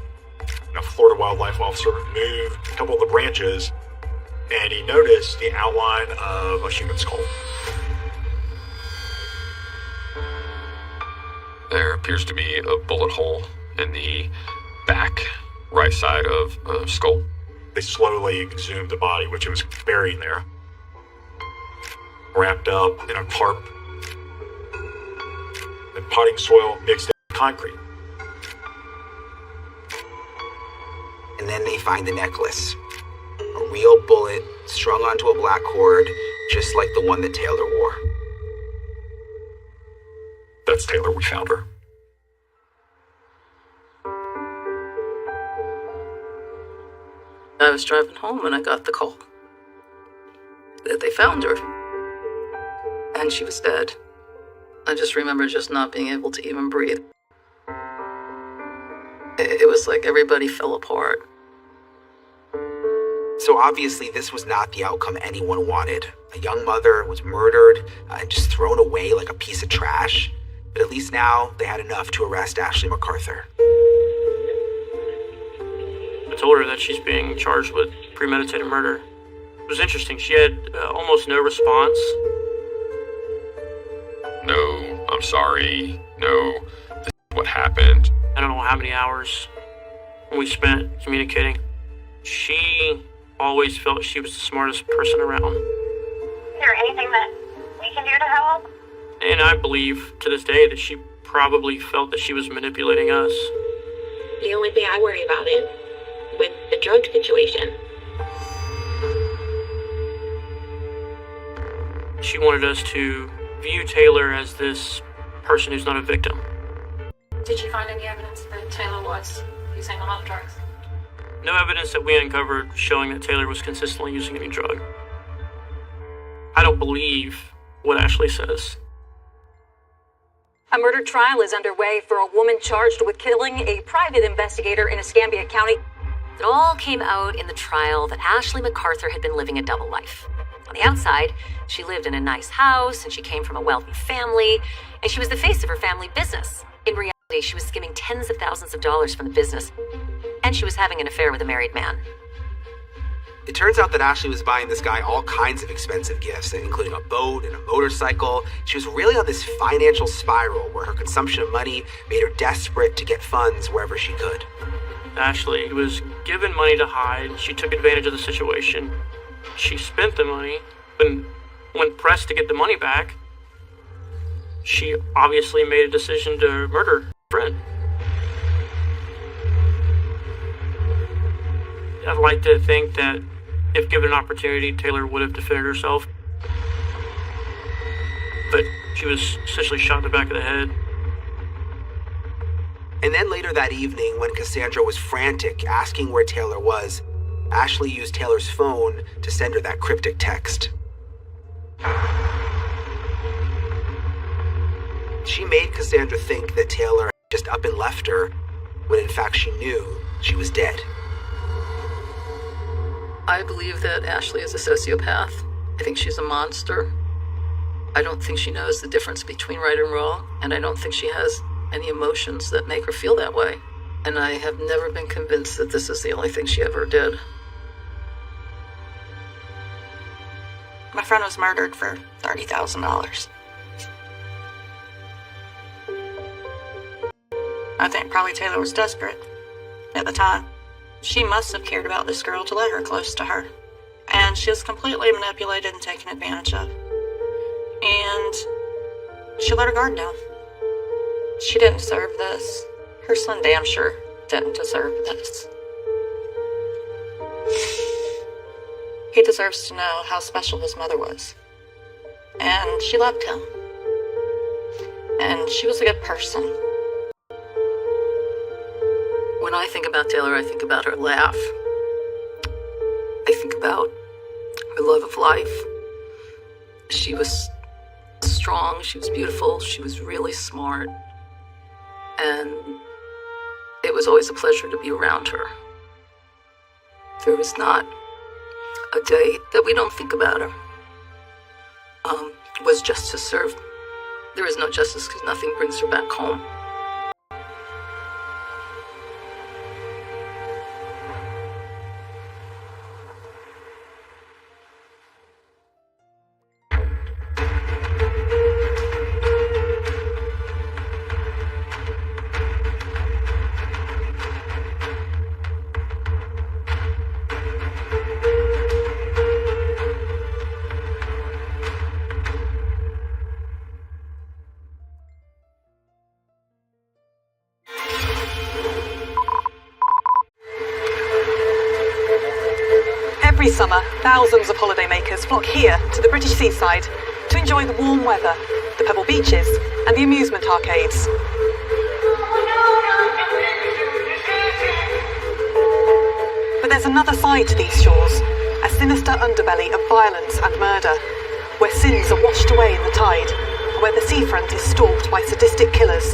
And a Florida wildlife officer moved a couple of the branches, and he noticed the outline of a human skull. There appears to be a bullet hole in the back right side of skull. They slowly exhumed the body, which it was buried there, wrapped up in a tarp and potting soil mixed in with concrete. And then they find the necklace. A real bullet strung onto a black cord, just like the one that Taylor wore. That's Taylor. We found her. I was driving home when I got the call that they found her. And she was dead. I just remember just not being able to even breathe. It was like everybody fell apart. So obviously this was not the outcome anyone wanted. A young mother was murdered and just thrown away like a piece of trash. But at least now they had enough to arrest Ashley MacArthur. I told her that she's being charged with premeditated murder. It was interesting. She had almost no response. No, I'm sorry. No, this is what happened. I don't know how many hours we spent communicating. She always felt she was the smartest person around. Is there anything that we can do to help? And I believe to this day that she probably felt that she was manipulating us. The only thing I worry about is with the drug situation. She wanted us to view Taylor as this person who's not a victim. Did you find any evidence that Taylor was using a lot of drugs? No evidence that we uncovered showing that Taylor was consistently using any drug. I don't believe what Ashley says. A murder trial is underway for a woman charged with killing a private investigator in Escambia County. It all came out in the trial that Ashley MacArthur had been living a double life. On the outside, she lived in a nice house, and she came from a wealthy family, and she was the face of her family business. In reality, she was skimming tens of thousands of dollars from the business, and she was having an affair with a married man. It turns out that Ashley was buying this guy all kinds of expensive gifts, including a boat and a motorcycle. She was really on this financial spiral where her consumption of money made her desperate to get funds wherever she could. Ashley was given money to hide. She took advantage of the situation. She spent the money, and when pressed to get the money back, she obviously made a decision to murder her friend. I'd like to think that if given an opportunity, Taylor would have defended herself. But she was essentially shot in the back of the head. And then later that evening, when Cassandra was frantic, asking where Taylor was, Ashley used Taylor's phone to send her that cryptic text. She made Cassandra think that Taylor had just up and left her, when in fact she knew she was dead. I believe that Ashley is a sociopath. I think she's a monster. I don't think she knows the difference between right and wrong, and I don't think she has any emotions that make her feel that way. And I have never been convinced that this is the only thing she ever did. My friend was murdered for $30,000. I think probably Taylor was desperate at the time. She must have cared about this girl to let her close to her. And she was completely manipulated and taken advantage of. And she let her guard down. She didn't deserve this. Her son damn sure didn't deserve this. He deserves to know how special his mother was. And she loved him. And she was a good person. When I think about Taylor, I think about her laugh. I think about her love of life. She was strong, she was beautiful, she was really smart. And it was always a pleasure to be around her. There was not a day that we don't think about her. Was justice served? There is no justice because nothing brings her back home. Every summer, thousands of holidaymakers flock here to the British seaside to enjoy the warm weather, the pebble beaches, and the amusement arcades. But there's another side to these shores, a sinister underbelly of violence and murder, where sins are washed away in the tide, and where the seafront is stalked by sadistic killers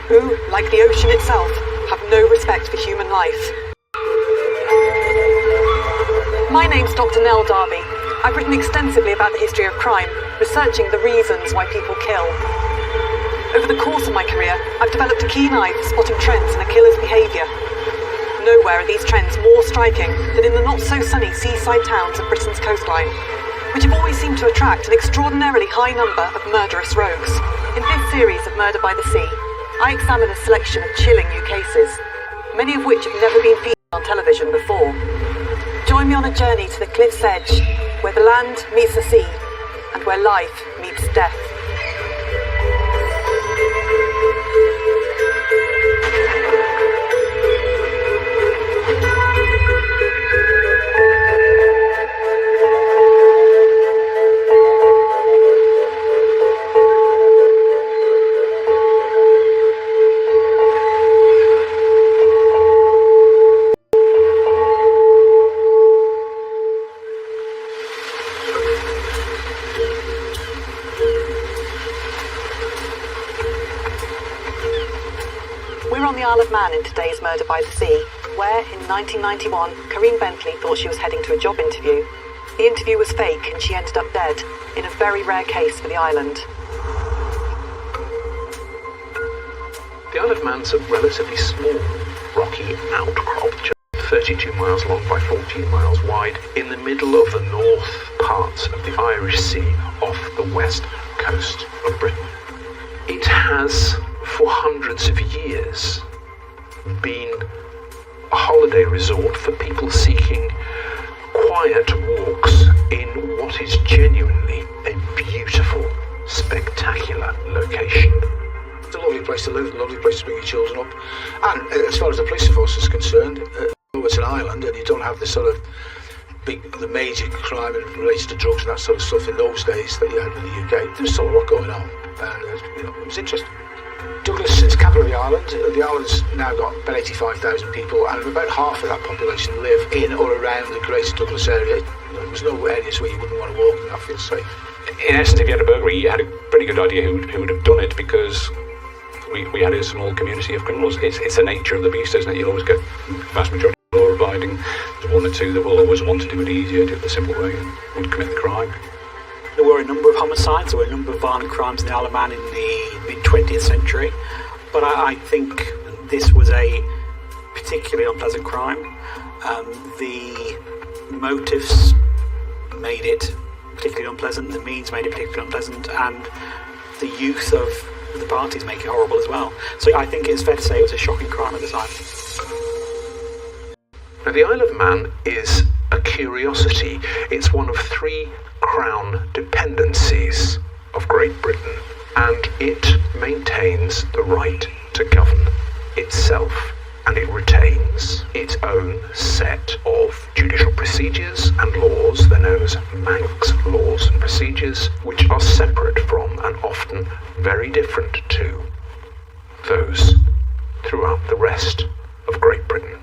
who, like the ocean itself, have no respect for human life. My name's Dr. Nell Darby. I've written extensively about the history of crime, researching the reasons why people kill. Over the course of my career, I've developed a keen eye for spotting trends in a killer's behaviour. Nowhere are these trends more striking than in the not-so-sunny seaside towns of Britain's coastline, which have always seemed to attract an extraordinarily high number of murderous rogues. In this series of Murder by the Sea, I examine a selection of chilling new cases, many of which have never been featured on television before. Join me on a journey to the cliff's edge, where the land meets the sea, and where life meets death. Isle of Man in today's Murder by the Sea, where, in 1991, Corinne Bentley thought she was heading to a job interview. The interview was fake and she ended up dead, in a very rare case for the island. The Isle of Man's a relatively small, rocky outcrop, just 32 miles long by 14 miles wide, in the middle of the north part of the Irish Sea, off the west coast of Britain. It has, for hundreds of years, been a holiday resort for people seeking quiet walks in what is genuinely a beautiful, spectacular location. It's a lovely place to live, a lovely place to bring your children up. And as far as the police force is concerned, it's an island and you don't have the sort of the major crime related to drugs and that sort of stuff in those days that you had in the UK. There's still a lot going on, and it was interesting. Douglas is capital of the island. The island's now got about 85,000 people, and about half of that population live in or around the Greater Douglas area. There's no areas where you wouldn't want to walk and not feel safe. In essence, if you had a burglary, you had a pretty good idea who would have done it, because we had a small community of criminals. It's the nature of the beast, isn't it? You'll always get the vast majority of law-abiding. There's one or two that will always want to do it easier, do it the simple way, and would commit the crime. There were a number of homicides, there were a number of violent crimes in the Isle of Man in the mid-20th century, but I think this was a particularly unpleasant crime. The motives made it particularly unpleasant, the means made it particularly unpleasant, and the youth of the parties make it horrible as well. So I think it's fair to say it was a shocking crime at the time. Now, the Isle of Man is a curiosity. It's one of 3 crown dependencies of Great Britain, and it maintains the right to govern itself, and it retains its own set of judicial procedures and laws. They're known as Manx laws and procedures, which are separate from and often very different to those throughout the rest of Great Britain.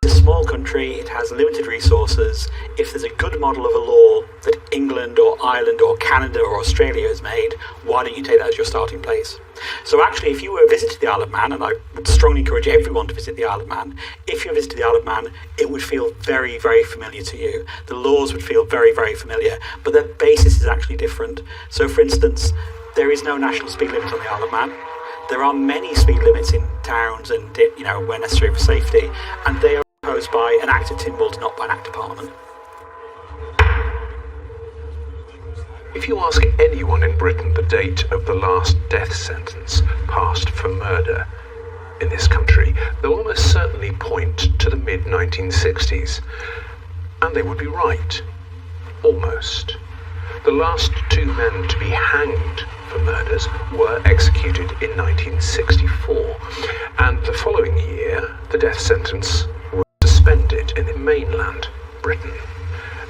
It's a small country, it has limited resources. If there's a good model of a law that England or Ireland or Canada or Australia has made, why don't you take that as your starting place? So actually, if you were visited the Isle of Man, and I would strongly encourage everyone to visit the Isle of Man, if you visited the Isle of Man, it would feel very, very familiar to you. The laws would feel very, very familiar, but their basis is actually different. So for instance, there is no national speed limit on the Isle of Man. There are many speed limits in towns and, where necessary for safety, and they are imposed by an Act of Tynwald, not by an Act of Parliament. If you ask anyone in Britain the date of the last death sentence passed for murder in this country, they'll almost certainly point to the mid-1960s. And they would be right. Almost. The last 2 men to be hanged for murders were executed in 1964, and the following year the death sentence was suspended in mainland Britain.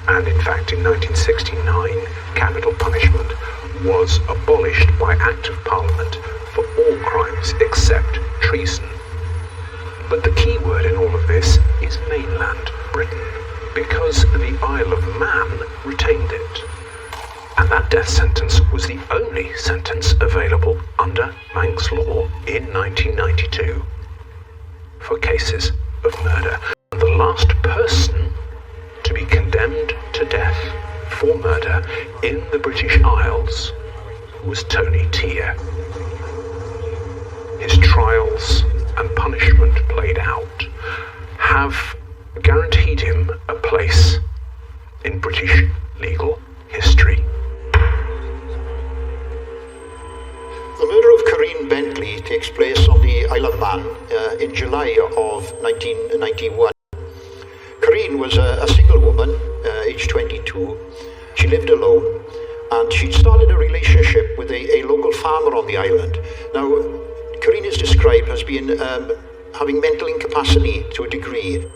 And in fact, in 1969, capital punishment was abolished by Act of Parliament for all crimes except treason. But the key word in all of this is mainland Britain, because the Isle of Man retained it. And that death sentence was the only sentence available under Manx law in 1992 for cases of murder. And the last person to be condemned to death for murder in the British Isles was Tony Tier. His trials and punishment played out have guaranteed him a place in British legal history. The murder of Corinne Bentley takes place on the Isle of Man in July of 1991. Corinne was a single woman, aged 22. She lived alone, and she'd started a relationship with a local farmer on the island. Now, Corinne is described as being having mental incapacity to a degree.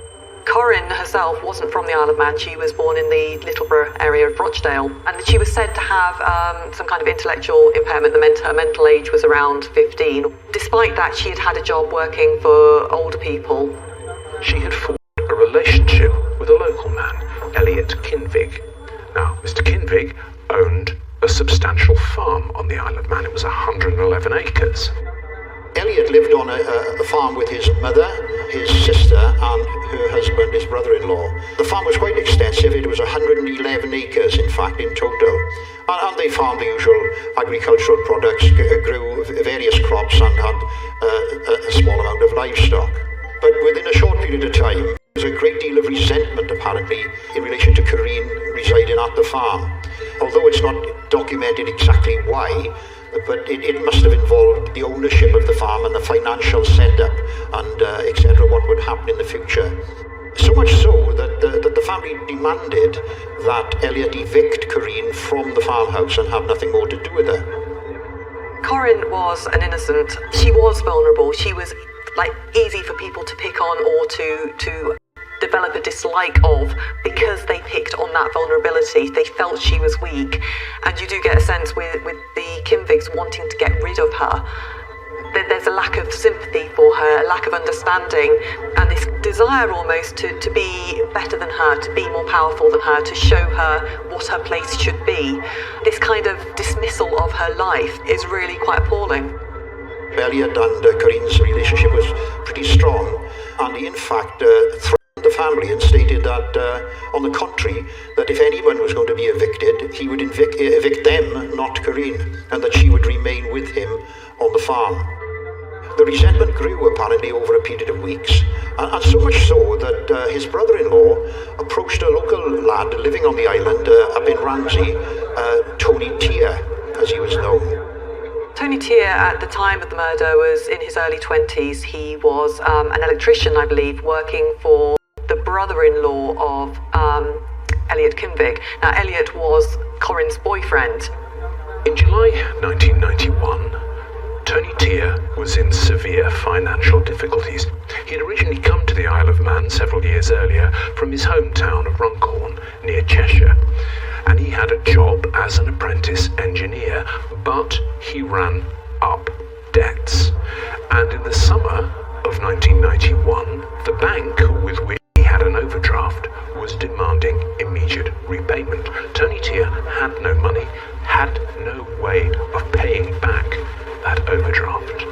Corinne herself wasn't from the Isle of Man. She was born in the Littleborough area of Rochdale, and she was said to have some kind of intellectual impairment. Her mental age was around 15. Despite that, she had had a job working for older people. She had formed a relationship with a local man, Elliot Kinvig. Now, Mr. Kinvig owned a substantial farm on the Isle of Man. It was 111 acres. Elliot lived on a farm with his mother, his sister, and her husband, his brother-in-law. The farm was quite extensive. It was 111 acres, in fact, in total. And they farmed the usual agricultural products, grew various crops, and had a small amount of livestock. But within a short period of time, there was a great deal of resentment, apparently, in relation to Corinne residing at the farm. Although it's not documented exactly why, but it must have involved the ownership of the farm and the financial setup and etc. what would happen in the future. So much so that the family demanded that Elliot evict Corinne from the farmhouse and have nothing more to do with her. Corinne was an innocent. She was vulnerable. She was easy for people to pick on or to develop a dislike of, because they picked on that vulnerability. They felt she was weak, and you do get a sense with the Kinvigs wanting to get rid of her, that there's a lack of sympathy for her, a lack of understanding, and this desire almost to be better than her, to be more powerful than her, to show her what her place should be. This kind of dismissal of her life is really quite appalling. Elliot and Corinne's relationship was pretty strong, and he in fact threatened the family and stated that, on the contrary, that if anyone was going to be evicted, he would evict them, not Corinne, and that she would remain with him on the farm. The resentment grew apparently over a period of weeks, and so much so that his brother-in-law approached a local lad living on the island up in Ramsey, Tony Tier, as he was known. Tony Tier, at the time of the murder, was in his early 20s. He was an electrician, I believe, working for the brother-in-law of Elliot Kinvig. Now, Elliot was Corinne's boyfriend. In July 1991, Tony Tier was in severe financial difficulties. He had originally come to the Isle of Man several years earlier from his hometown of Runcorn, near Cheshire, and he had a job as an apprentice engineer, but he ran up debts. And in the summer of 1991, the bank with which he had an overdraft was demanding immediate repayment. Tony Tier had no money, had no way of paying back that overdraft.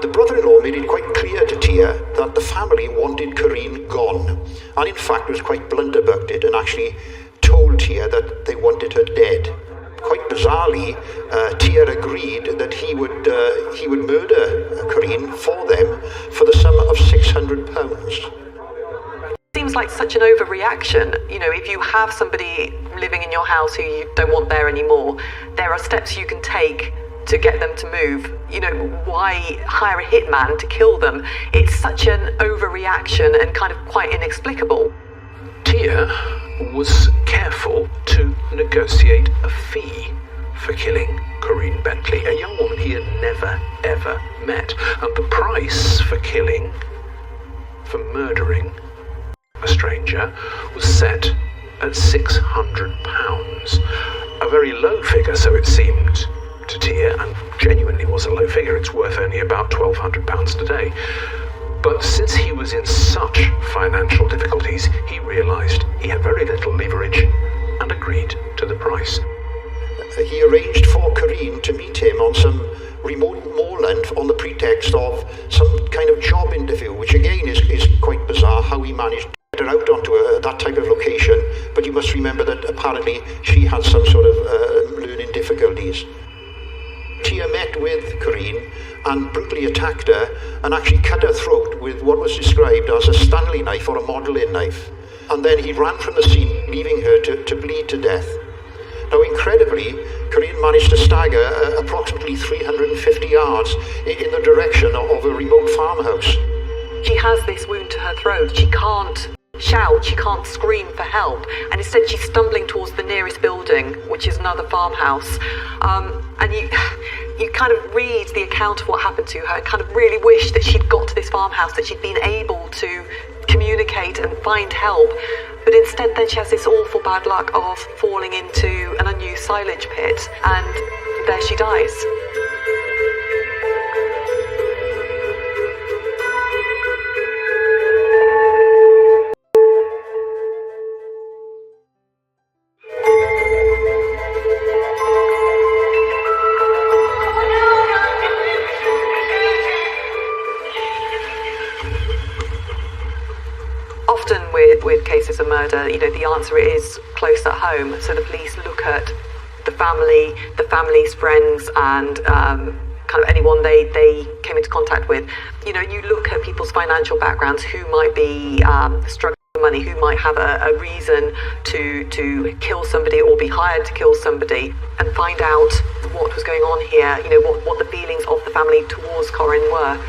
The brother-in-law made it quite clear to Tier that the family wanted Corinne gone, and in fact was quite blunt about it and actually told Tier that they wanted her dead. Quite bizarrely, Tier agreed that he would murder Corinne for them for the sum of £600. Seems like such an overreaction. You know, if you have somebody living in your house who you don't want there anymore, there are steps you can take to get them to move. You know, why hire a hitman to kill them? It's such an overreaction and kind of quite inexplicable. Tier was careful to negotiate a fee for killing Corinne Bentley, a young woman he had never, ever met. And the price for murdering a stranger, was set at £600. A very low figure, so it seemed to Tia, and genuinely was a low figure. It's worth only about £1,200 today. But since he was in such financial difficulties, he realised he had very little leverage and agreed to the price. He arranged for Corinne to meet him on some remote moorland on the pretext of some kind of job interview, which again is quite bizarre how he managed to get her out onto that type of location. But you must remember that apparently she had some sort of learning difficulties. Tia met with Corinne and brutally attacked her and actually cut her throat with what was described as a Stanley knife or a modelling knife. And then he ran from the scene, leaving her to bleed to death. Now, incredibly, Corinne managed to stagger approximately 350 yards in the direction of a remote farmhouse. She has this wound to her throat. She can't shout, she can't scream for help, and instead she's stumbling towards the nearest building, which is another farmhouse. And you kind of read the account of what happened to her and kind of really wish that she'd got to this farmhouse, that she'd been able to communicate and find help. But instead then she has this awful bad luck of falling into an unused silage pit, and there she dies. Often with cases of murder, the answer is close at home. So the police look at the family's friends, and kind of anyone they came into contact with. You look at people's financial backgrounds, who might be struggling for money, who might have a reason to kill somebody or be hired to kill somebody, and find out what was going on here. What the feelings of the family towards Corinne were.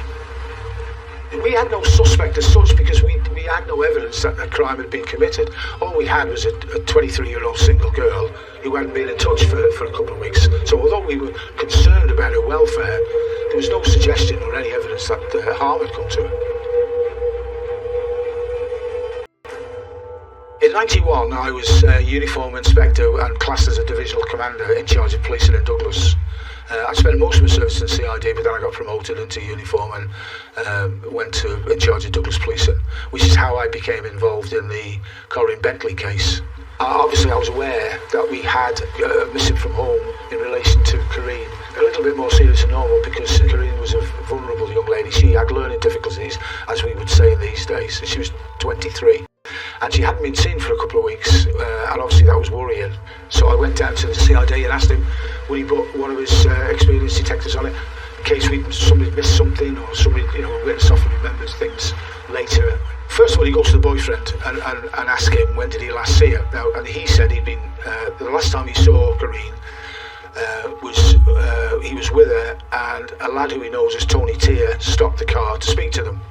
We had no suspect as such because we had no evidence that a crime had been committed. All we had was a 23-year-old single girl who hadn't been in touch for a couple of weeks. So although we were concerned about her welfare, there was no suggestion or any evidence that harm had come to her. In 91, I was uniform inspector and classed as a divisional commander in charge of policing in Douglas. I spent most of my service in CID, but then I got promoted into uniform and went in charge of Douglas Policing, which is how I became involved in the Corinne Bentley case. Obviously, I was aware that we had missing from home in relation to Corinne. A little bit more serious than normal because Corinne was a vulnerable young lady. She had learning difficulties, as we would say in these days. She was 23. And she hadn't been seen for a couple of weeks, and obviously that was worrying. So I went down to the CID and asked him would he put one of his experienced detectives on it in case somebody missed something, or somebody, witness often remembers things later. First of all, he goes to the boyfriend and asks him when did he last see her. Now, and he said he'd been the last time he saw Corinne he was with her, and a lad who he knows as Tony Tier stopped the car to speak to them.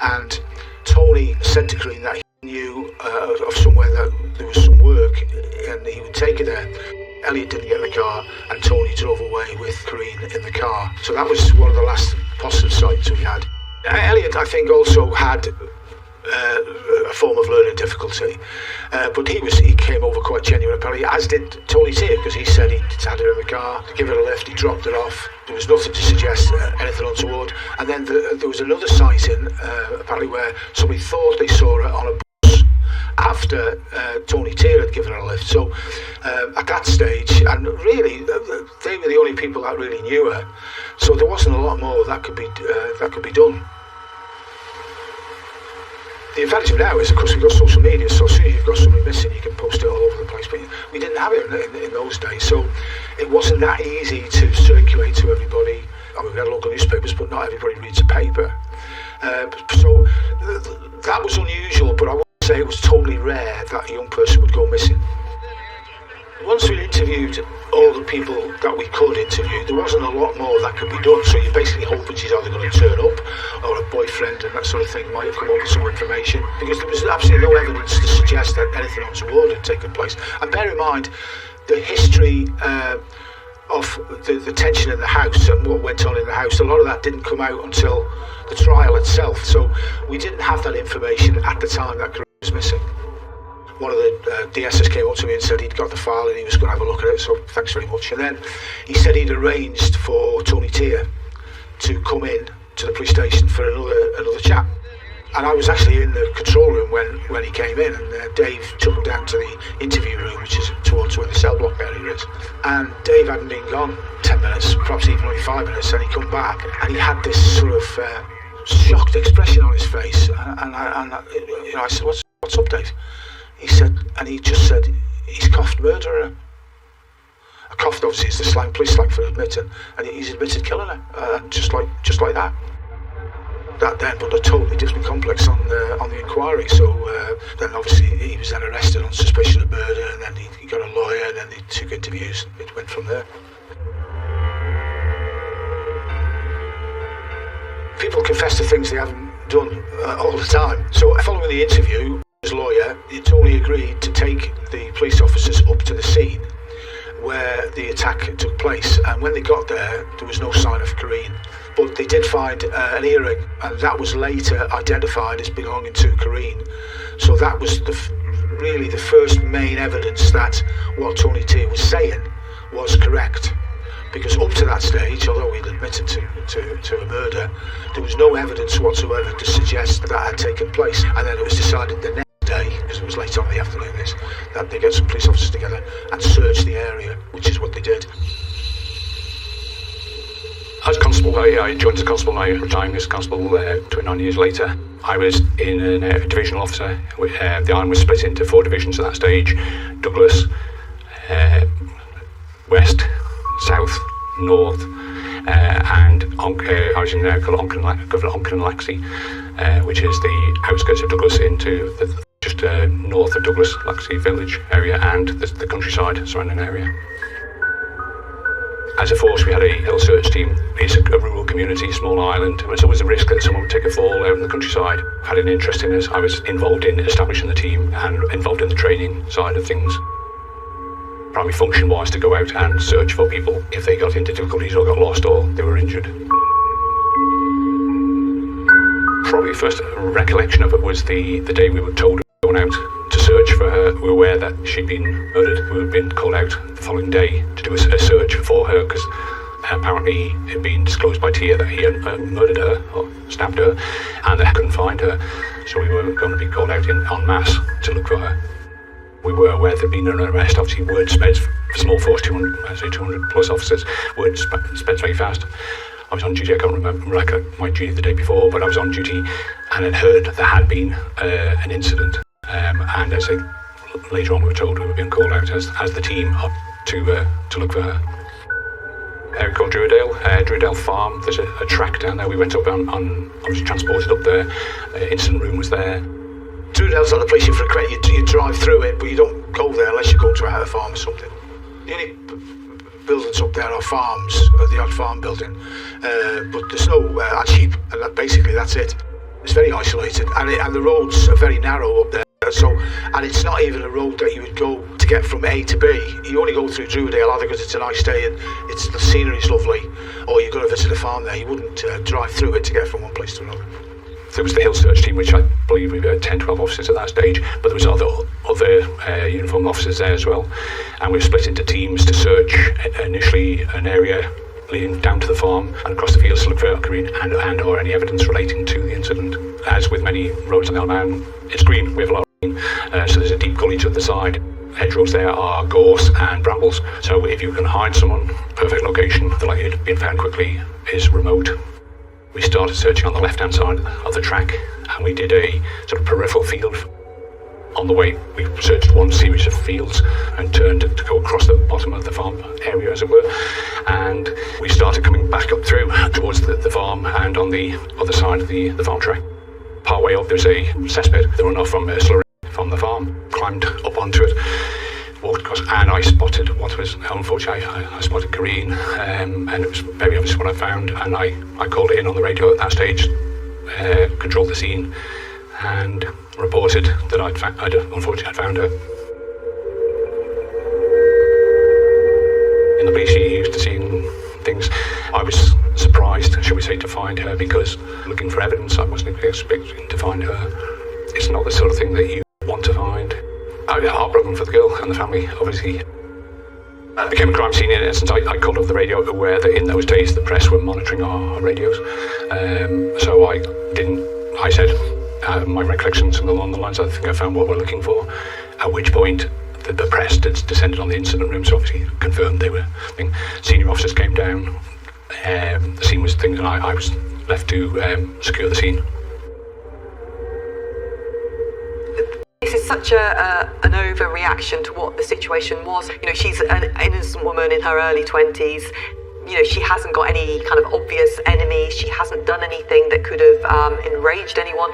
And Tony said to Corinne that he knew of somewhere that there was some work and he would take her there. Elliot didn't get in the car and Tony drove away with Corinne in the car. So that was one of the last positive signs we had. Elliot, I think, also had a form of learning difficulty, but he came over quite genuine apparently, as did Tony Tier, because he said he'd had her in the car, give her a lift, he dropped her off. There was nothing to suggest anything untoward. And then there was another sighting apparently where somebody thought they saw her on a bus after Tony Tier had given her a lift. So at that stage, and really they were the only people that really knew her, so there wasn't a lot more that could be done. The advantage now is, of course, we've got social media, so as soon as you've got somebody missing, you can post it all over the place. But we didn't have it in those days, so it wasn't that easy to circulate to everybody. I mean, we had local newspapers, but not everybody reads a paper. So that was unusual, but I wouldn't say it was totally rare that a young person would go missing. Once we interviewed all the people that we could interview, there wasn't a lot more that could be done. So you're basically hoping she's either going to turn up, or a boyfriend and that sort of thing might have come up with some information, because there was absolutely no evidence to suggest that anything untoward had taken place. And bear in mind, the history of the tension in the house and what went on in the house, a lot of that didn't come out until the trial itself. So we didn't have that information at the time that Corinne was missing. one of the DSs came up to me and said he'd got the file and he was going to have a look at it, so thanks very much. And then he said he'd arranged for Tony Tier to come in to the police station for another chat. And I was actually in the control room when he came in, and Dave took him down to the interview room, which is towards where the cell block area is. And Dave hadn't been gone 10 minutes, perhaps even only 5 minutes, and he come back, and he had this sort of shocked expression on his face. And I said, "What's up, Dave?" He just said, "He's coughed murderer." A coughed obviously is the police slang for admitting, and he's admitted killing her, just like that. That then put a totally different complex on the inquiry. So then obviously he was then arrested on suspicion of murder, and then he got a lawyer, and then they took interviews. It went from there. People confess to things they haven't done all the time. So following the interview, his lawyer, Tony agreed to take the police officers up to the scene where the attack took place, and when they got there was no sign of Karine, but they did find an earring, and that was later identified as belonging to Karine. So that was really the first main evidence that what Tony T was saying was correct, because up to that stage, although he'd admitted to a murder, there was no evidence whatsoever to suggest that had taken place. And then it was decided the next day, because it was late on in the afternoon, that they get some police officers together and search the area, which is what they did. As constable, I joined as a constable, and I retired as constable 29 years later. I was in a divisional officer. The island was split into 4 divisions at that stage: Douglas, West, South, North, and I was in Onken and Laxey, which is the outskirts of Douglas into just north of Douglas, Laxey village area, and the countryside surrounding area. As a force, we had a hill search team. It's a rural community, small island, and there's always a risk that someone would take a fall out in the countryside. I had an interest in this. I was involved in establishing the team and involved in the training side of things. Primary function was to go out and search for people if they got into difficulties or got lost or they were injured. Probably first recollection of it was the day we were told we were going out to search for her. We were aware that she'd been murdered. We had been called out the following day to do a search for her, because apparently it had been disclosed by Tia that he had murdered her or stabbed her, and they couldn't find her. So we were going to be called out en masse to look for her. We were aware there'd been an arrest. Obviously, word spreads for small force, 200 plus officers. Word spreads very fast. I was on duty. I can't remember my duty the day before, but I was on duty and had heard there had been an incident. And as later on we were told we were being called out as the team up to look for her. Area called Druidale Farm. There's a track down there. We went up on I was transported up there. Incident room was there. Druidale's not the place you frequent. You drive through it, but you don't go there unless you go to a farm or something. The only buildings up there are farms, the odd farm building, but there's no and sheep, and basically that's it. It's very isolated, and the roads are very narrow up there. And it's not even a road that you would go to get from A to B. You only go through Druidale either because it's a nice day and the scenery's lovely, or you've got to visit a farm there. You wouldn't drive through it to get from one place to another. There was the hill search team, which I believe we had 10, 12 officers at that stage, but there was other uniformed officers there as well. And we were split into teams to search initially an area leading down to the farm and across the fields to look for Karine and or any evidence relating to the incident. As with many roads on the Isle of Man, it's green. We have a lot of green, so there's a deep gully to the side. Hedgerows there are gorse and brambles, so if you can hide someone, perfect location. The likelihood of being found quickly is remote. We started searching on the left-hand side of the track, and we did a sort of peripheral field. On the way, we searched one series of fields and turned to go across the bottom of the farm area, as it were. And we started coming back up through towards the farm and on the other side of the farm track. Part way up, there's a cesspit that ran off from slurry from the farm. Climbed up onto it, walked across, and I spotted what was, unfortunately, I spotted Karine, and it was very obvious what I found. And I called it in on the radio at that stage, controlled the scene, and reported that I'd unfortunately found her. In the police, you're used to seeing things. I was surprised, shall we say, to find her, because looking for evidence, I wasn't expecting to find her. It's not the sort of thing that you want to find. heartbroken for the girl and the family, obviously. I became a crime scene in essence. I called over the radio, aware that in those days the press were monitoring our radios. So I said my recollections along the lines, I think I found what we're looking for. At which point the press descended on the incident room, so obviously confirmed they were. Senior officers came down. The scene was things, and I was left to secure the scene. This is such an overreaction to what the situation was. You know, she's an innocent woman in her early 20s. You know, she hasn't got any kind of obvious enemies. She hasn't done anything that could have enraged anyone.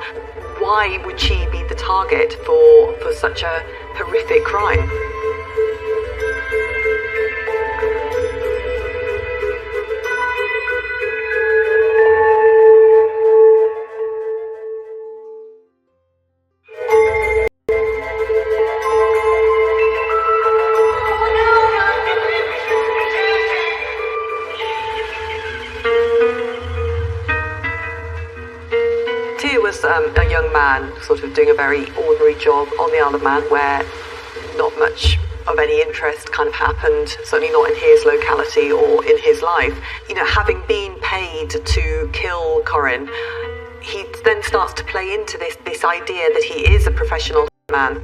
Why would she be the target for such a horrific crime? A young man sort of doing a very ordinary job on the Isle of Man where not much of any interest kind of happened, certainly not in his locality or in his life. You know, having been paid to kill Corinne, he then starts to play into this idea that he is a professional man.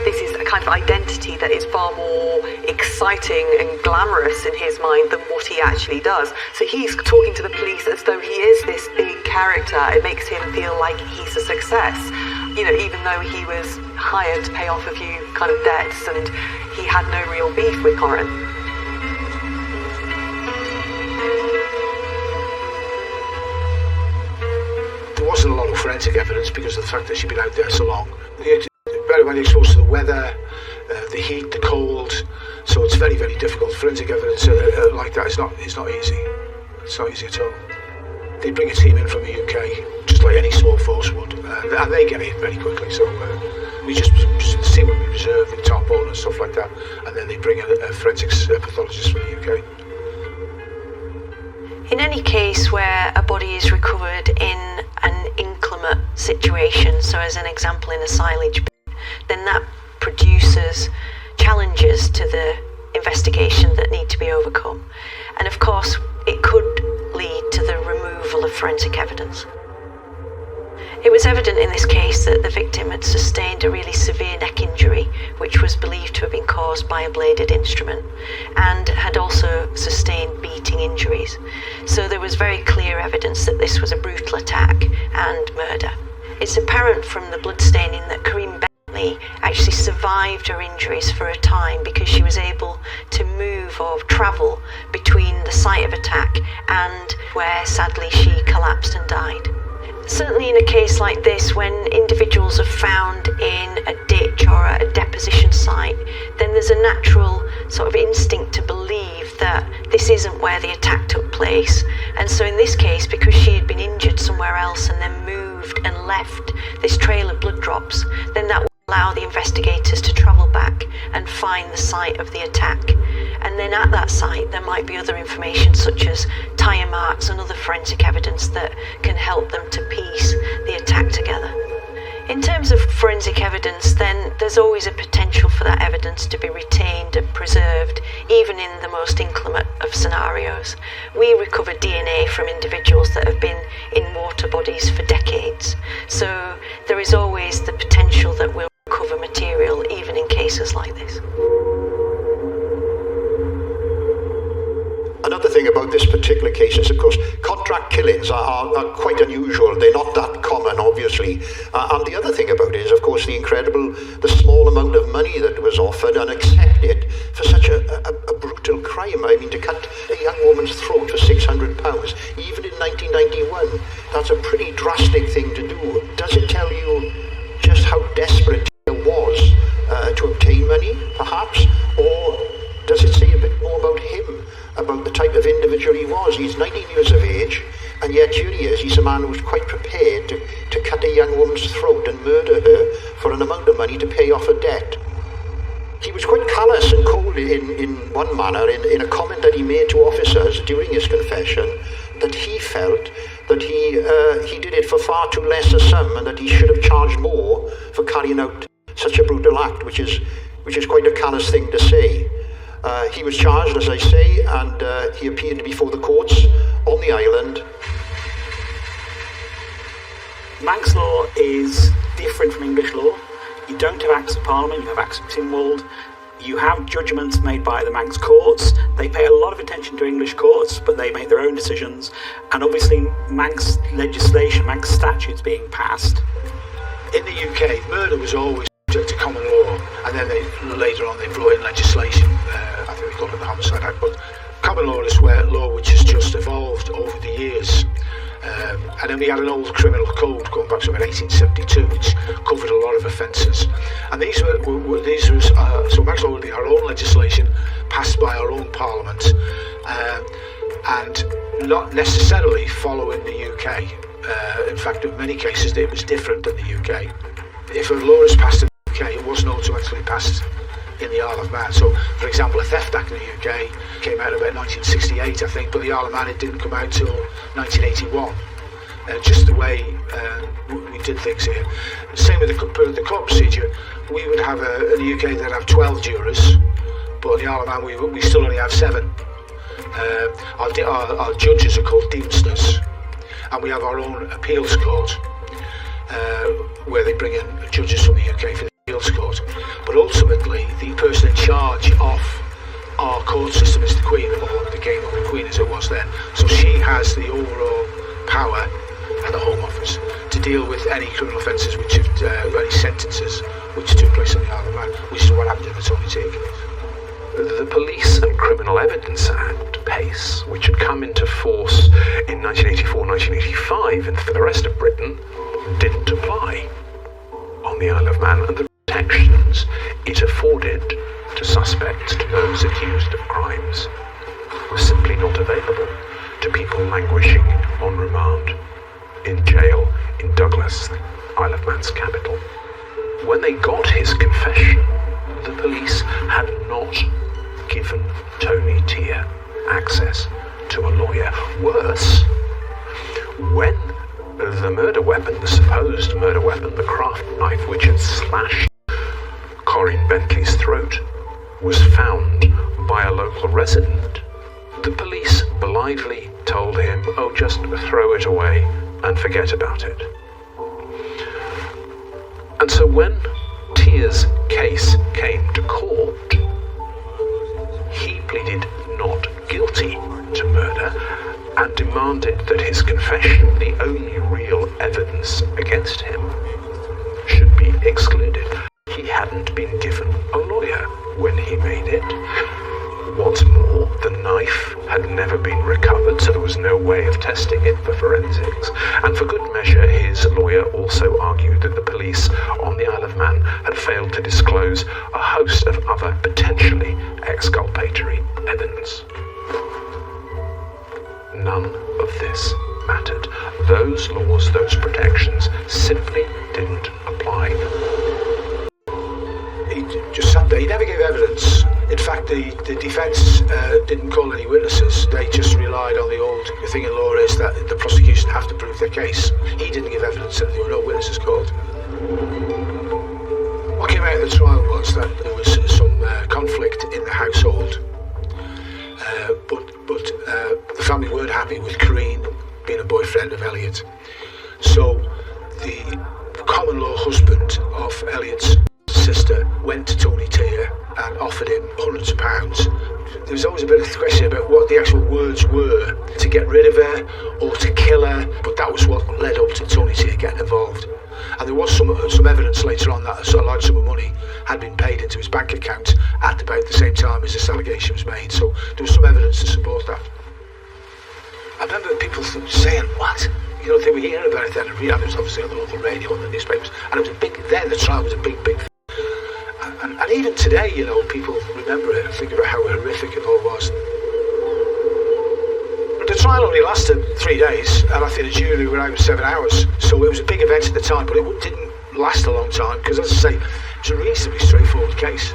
This is a kind of identity that is far more exciting and glamorous in his mind than what he actually does. So he's talking to the police as though he is this big character. It makes him feel like he's a success, you know, even though he was hired to pay off a few kind of debts and he had no real beef with Corinne. There wasn't a lot of forensic evidence because of the fact that she'd been out there so long. Very well exposed to the weather, the heat, the cold, so it's very, very difficult. Forensic evidence like that is not easy. It's not easy at all. They bring a team in from the UK, just like any small force would, and they get in very quickly. So we just see what we reserve with tarpaulin and stuff like that, and then they bring in a forensics pathologist from the UK. In any case where a body is recovered in an inclement situation, so as an example in a silage bin, then that produces challenges to the investigation that need to be overcome. And of course, it could lead to the removal of forensic evidence. It was evident in this case that the victim had sustained a really severe neck injury, which was believed to have been caused by a bladed instrument, and had also sustained beating injuries. So there was very clear evidence that this was a brutal attack and murder. It's apparent from the bloodstaining that Corinne Bentley actually survived her injuries for a time because she was able to move or travel between the site of attack and where sadly she collapsed and died. Certainly in a case like this, when individuals are found in a ditch or a deposition site, then there's a natural sort of instinct to believe that this isn't where the attack took place. And so in this case, because she had been injured somewhere else and then moved and left this trail of blood drops, then that will allow the investigators to travel back and find the site of the attack. And then at that site there might be other information such as tyre marks and other forensic evidence that can help them to piece the attack together. In terms of forensic evidence, then there's always a potential for that evidence to be retained and preserved, even in the most inclement of scenarios. We recover DNA from individuals that have been in water bodies for decades, so there is always the potential that we'll recover material even in cases like this. Another thing about this particular case is, of course, contract killings are quite unusual. They're not that common, obviously. And the other thing about it is, of course, the small amount of money that was offered and accepted for such a brutal crime. I mean, to cut a young woman's throat for £600, even in 1991, that's a pretty drastic thing to do. Does it tell you just how desperate Taylor was to obtain money, perhaps? Or does it say a bit more about him? About the type of individual he was. He's 19 years of age, and yet here he is. He's a man who's quite prepared to cut a young woman's throat and murder her for an amount of money to pay off a debt. He was quite callous and cold in one manner, in a comment that he made to officers during his confession, that he felt that he did it for far too less a sum and that he should have charged more for carrying out such a brutal act, which is quite a callous thing to say. He was charged, as I say, and he appeared before the courts on the island. Manx law is different from English law. You don't have Acts of Parliament, you have Acts of Tynwald. You have judgments made by the Manx courts. They pay a lot of attention to English courts, but they make their own decisions. And obviously Manx legislation, Manx statutes being passed. In the UK, murder was always subject to common law, and then later on they brought in legislation. I think they called it the Homicide Act, but common law is where law which has just evolved over the years. And then we had an old criminal code going back to about 1872, which covered a lot of offences. And these were so Manx law would be our own legislation passed by our own Parliament, and not necessarily following the UK. In fact, in many cases, it was different in the UK. If a law is passed in the UK, it wasn't automatically passed in the Isle of Man. So, for example, a Theft Act in the UK came out about 1968, I think, but the Isle of Man, it didn't come out till 1981. Just the way we did things here. Same with the court procedure. We would have, in the UK, they'd have 12 jurors, but in the Isle of Man, we still only have 7. Our judges are called Deemsters, and we have our own appeals court, where they bring in judges from the UK for the appeals court. But ultimately, the person in charge of our court system is the Queen, or the Game of the Queen as it was then. So she has the overall power at the Home Office to deal with any criminal offences which have, any sentences which took place on the Isle of Man, which is what happened in the Tony Tier case. The Police and Criminal Evidence Act, PACE, which had come into force in 1984-1985 and for the rest of Britain, didn't apply on the Isle of Man, and the protections it afforded to suspects, to those accused of crimes, was simply not available to people languishing on remand in jail in Douglas, Isle of Man's capital. When they got his confession, the police had not given Tony Tier access to a lawyer. Worse, when the murder weapon, the supposed murder weapon, the craft knife which had slashed Corinne Bentley's throat, was found by a local resident, the police blithely told him, "Oh, just throw it away and forget about it." And so when Tier's case came to court, he pleaded not guilty to murder and demanded that his confession, the only real evidence against him, should be excluded. He hadn't been given a lawyer when he made it. What's more, the knife had never been recovered, so there was no way of testing it for forensics. And for good measure, his lawyer also argued that the police on the Isle of Man had failed to disclose a host of other potentially exculpatory evidence. None of this mattered. Those laws, those protections, simply didn't apply. He just sat there. He never gave evidence. In fact, the defence didn't call any witnesses. They just relied on the old thing in law is that the prosecution have to prove their case. He didn't give evidence and there were no witnesses called. What came out of the trial was that there was some conflict in the household. But the family weren't happy with Corinne being a boyfriend of Elliot. So the common law husband of Elliot's sister went to Tony Tier and offered him hundreds of pounds. There was always a bit of a question about what the actual words were, to get rid of her or to kill her, but that was what led up to Tony Tier getting involved. And there was some evidence later on that a large sum of money had been paid into his bank account at about the same time as this allegation was made, so there was some evidence to support that. I remember people saying, what? You know, they were hearing about it then, and it was obviously on the local radio and the newspapers, and it was a big, then the trial was a big thing. And even today, you know, people remember it and think about how horrific it all was. But the trial only lasted 3 days, and I think the jury were out for 7 hours, so it was a big event at the time, but it didn't last a long time, because as I say, it's a reasonably straightforward case.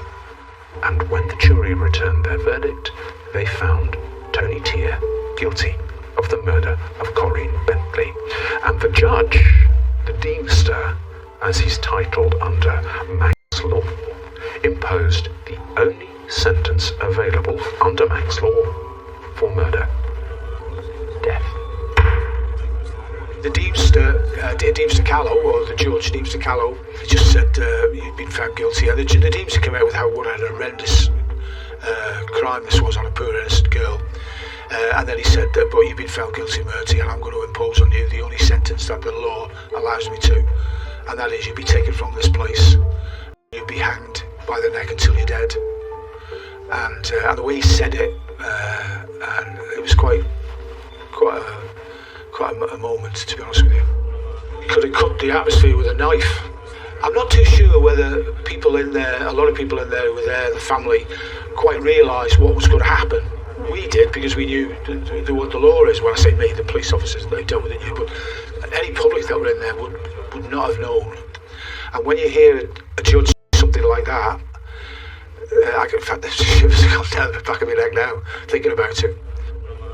And when the jury returned their verdict, they found Tony Tier guilty of the murder of Corinne Bentley. And the judge, the Deemster, as he's titled under Manx imposed the only sentence available under Manx law for murder: death. The Deemster Callow, or the Judge Deemster Callow, just said you'd been found guilty, and the Deemster came out with what a horrendous crime this was on a poor innocent girl. And then he said, but you've been found guilty of murder, and I'm going to impose on you the only sentence that the law allows me to, and that is you'll be taken from this place, you'll be hanged by the neck until you're dead. And the way he said it, and it was quite a moment, to be honest with you. He could have cut the atmosphere with a knife. I'm not too sure whether people in there, a lot of people in there who were there, the family, quite realised what was going to happen. We did, because we knew what the law is. When I say me, the police officers, they dealt with it, knew, but any public that were in there would not have known. And when you hear a judge say something like that, in fact, the shivers have gone down the back of my neck now, thinking about it.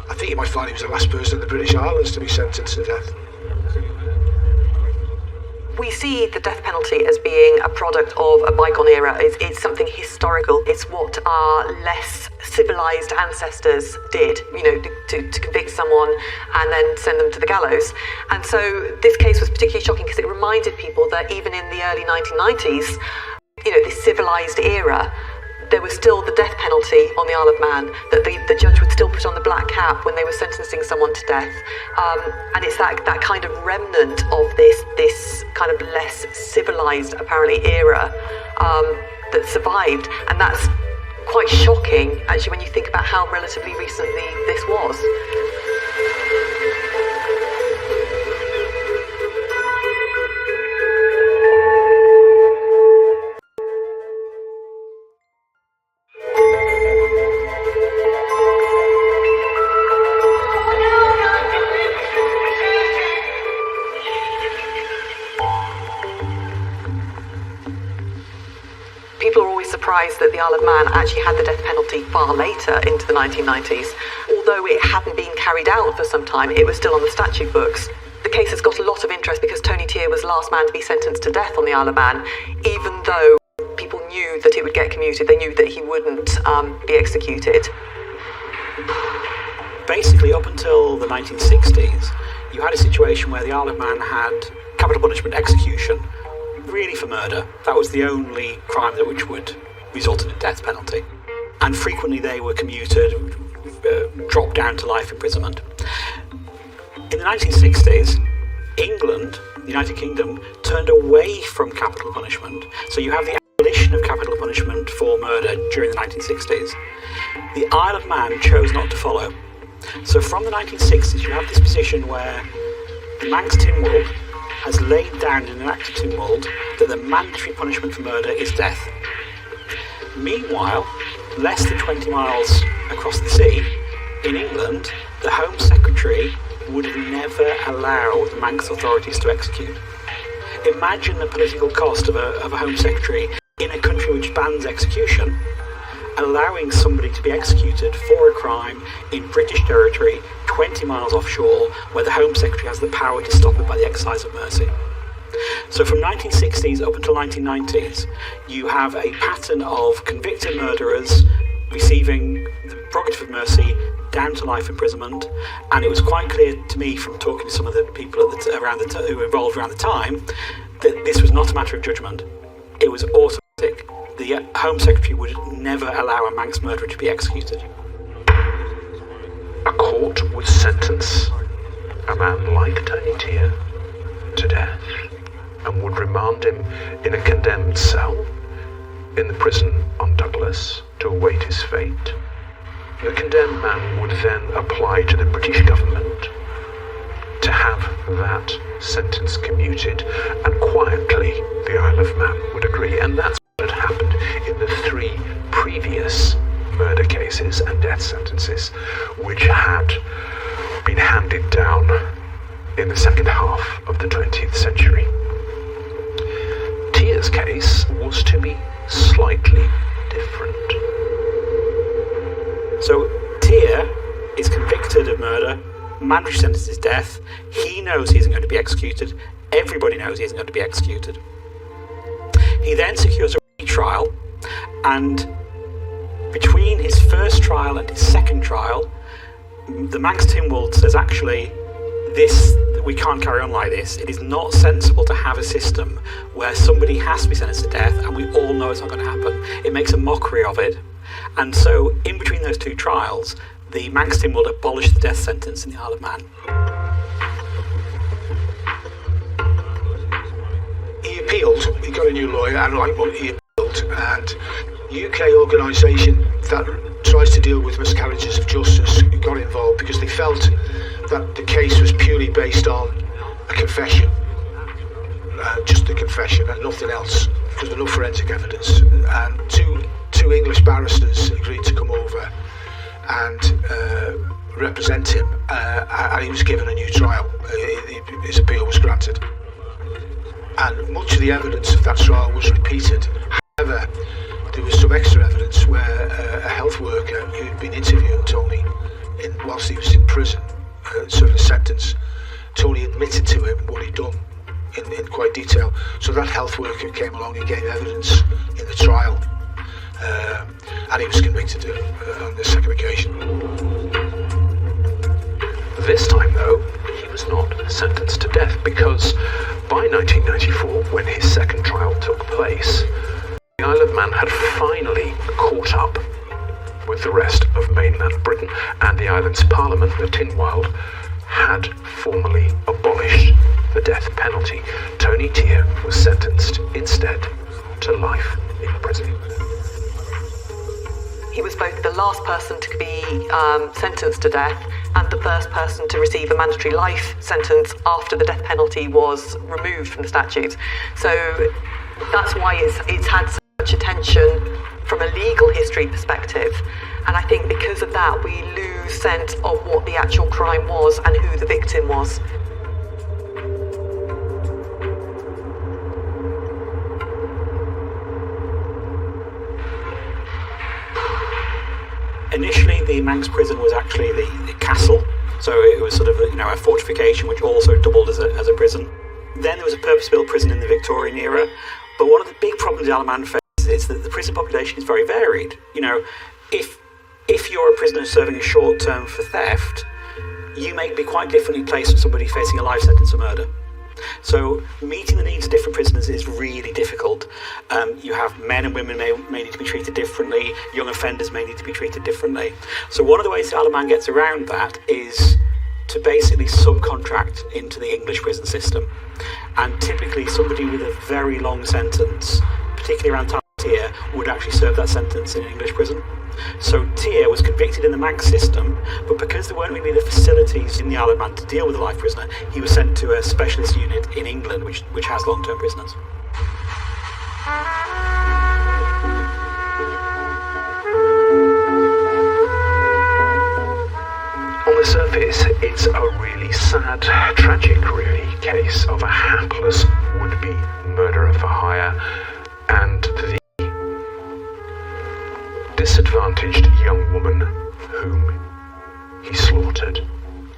I think you might find he was the last person in the British Islands to be sentenced to death. We see the death penalty as being a product of a bygone era. It's something historical. It's what our less civilised ancestors did, to convict someone and then send them to the gallows. And so this case was particularly shocking because it reminded people that even in the early 1990s, this civilised era, there was still the death penalty on the Isle of Man, that the judge would still put on the black cap when they were sentencing someone to death. And it's that kind of remnant of this kind of less civilised, apparently, era that survived. And that's quite shocking, actually, when you think about how relatively recently this was. People are always surprised that the Isle of Man actually had the death penalty far later into the 1990s. Although it hadn't been carried out for some time, it was still on the statute books. The case has got a lot of interest because Tony Tier was the last man to be sentenced to death on the Isle of Man, even though people knew that it would get commuted. They knew that he wouldn't be executed. Basically, up until the 1960s, you had a situation where the Isle of Man had capital punishment execution, really for murder. That was the only crime which would result in a death penalty. And frequently they were commuted, dropped down to life imprisonment. In the 1960s, England, the United Kingdom, turned away from capital punishment. So you have the abolition of capital punishment for murder during the 1960s. The Isle of Man chose not to follow. So from the 1960s, you have this position where the Manx Tynwald has laid down in an Act of Tynwald that the mandatory punishment for murder is death. Meanwhile, less than 20 miles across the sea, in England, the Home Secretary would never allow the Manx authorities to execute. Imagine the political cost of a Home Secretary in a country which bans execution, allowing somebody to be executed for a crime in British territory 20 miles offshore, where the Home Secretary has the power to stop it by the exercise of mercy. So from 1960s up until 1990s, you have a pattern of convicted murderers receiving the prerogative of mercy down to life imprisonment, and it was quite clear to me from talking to some of the people who were involved around the time that this was not a matter of judgment. It was automatic. The Home Secretary would never allow a Manx murderer to be executed. A court would sentence a man like Tony Tier to death and would remand him in a condemned cell in the prison on Douglas to await his fate. The condemned man would then apply to the British government to have that sentence commuted, and quietly the Isle of Man would agree, and that's what had happened in the 3 previous murder cases and death sentences which had been handed down in the second half of the 20th century. Tier's case was to be slightly different. So Tier is convicted of murder, mandatory sentence is death. He knows he isn't going to be executed. Everybody knows he isn't going to be executed. He then secures a retrial, And between his first trial and his second trial, the Manx Tynwald says, actually, we can't carry on like this. It is not sensible to have a system where somebody has to be sentenced to death and we all know it's not going to happen. It makes a mockery of it. And so, in between those two trials, the Manx Tynwald abolished the death sentence in the Isle of Man. He appealed, he got a new lawyer, and like what he appealed, and UK organisation that tries to deal with miscarriages of justice got involved because they felt that the case was purely based on a confession, just a confession and nothing else, because there was no forensic evidence. And two English barristers agreed to come over and represent him, and he was given a new trial. His appeal was granted. And much of the evidence of that trial was repeated. However, there was some extra evidence where a health worker who'd been interviewing Tony whilst he was in prison, serving a sentence, Tony admitted to him what he'd done in quite detail. So that health worker came along and gave evidence in the trial, and he was convicted on the second occasion. This time, though, he was not sentenced to death because by 1994, when his second trial took place, the Isle of Man had finally caught up with the rest of mainland Britain, and the island's parliament, the Tynwald, had formally abolished the death penalty. Tony Tier was sentenced instead to life in prison. He was both the last person to be sentenced to death and the first person to receive a mandatory life sentence after the death penalty was removed from the statutes. So that's why it's had such attention from a legal history perspective. And I think because of that, we lose sense of what the actual crime was and who the victim was. Initially, the Manx prison was actually the castle, so it was sort of a fortification which also doubled as a prison. Then there was a purpose-built prison in the Victorian era, but one of the big problems the Isle of Man faces is that the prison population is very varied. If you're a prisoner serving a short term for theft, you may be quite differently placed from somebody facing a life sentence for murder. So meeting the needs of different prisoners is really difficult. You have men and women may need to be treated differently, young offenders may need to be treated differently. So one of the ways the Isle of Man gets around that is to basically subcontract into the English prison system. And typically somebody with a very long sentence, particularly around Tier, would actually serve that sentence in an English prison. So Tier was convicted in the Manx system, but because there weren't really the facilities in the Isle of Man to deal with a life prisoner, he was sent to a specialist unit in England which has long-term prisoners. On the surface, it's a really sad, tragic, really, case of a hapless would-be murderer for hire and the disadvantaged young woman whom he slaughtered.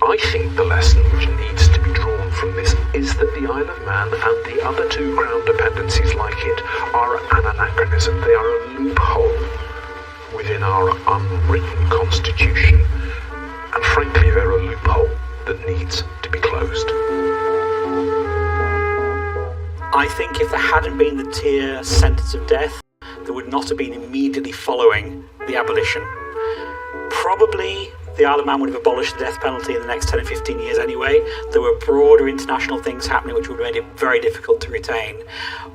I think the lesson which needs to be drawn from this is that the Isle of Man and the other two Crown dependencies like it are an anachronism. They are a loophole within our unwritten constitution. And frankly, they're a loophole that needs to be closed. I think if there hadn't been the Tier sentence of death, there would not have been immediately following the abolition. Probably the Isle of Man would have abolished the death penalty in the next 10 or 15 years anyway. There were broader international things happening which would have made it very difficult to retain.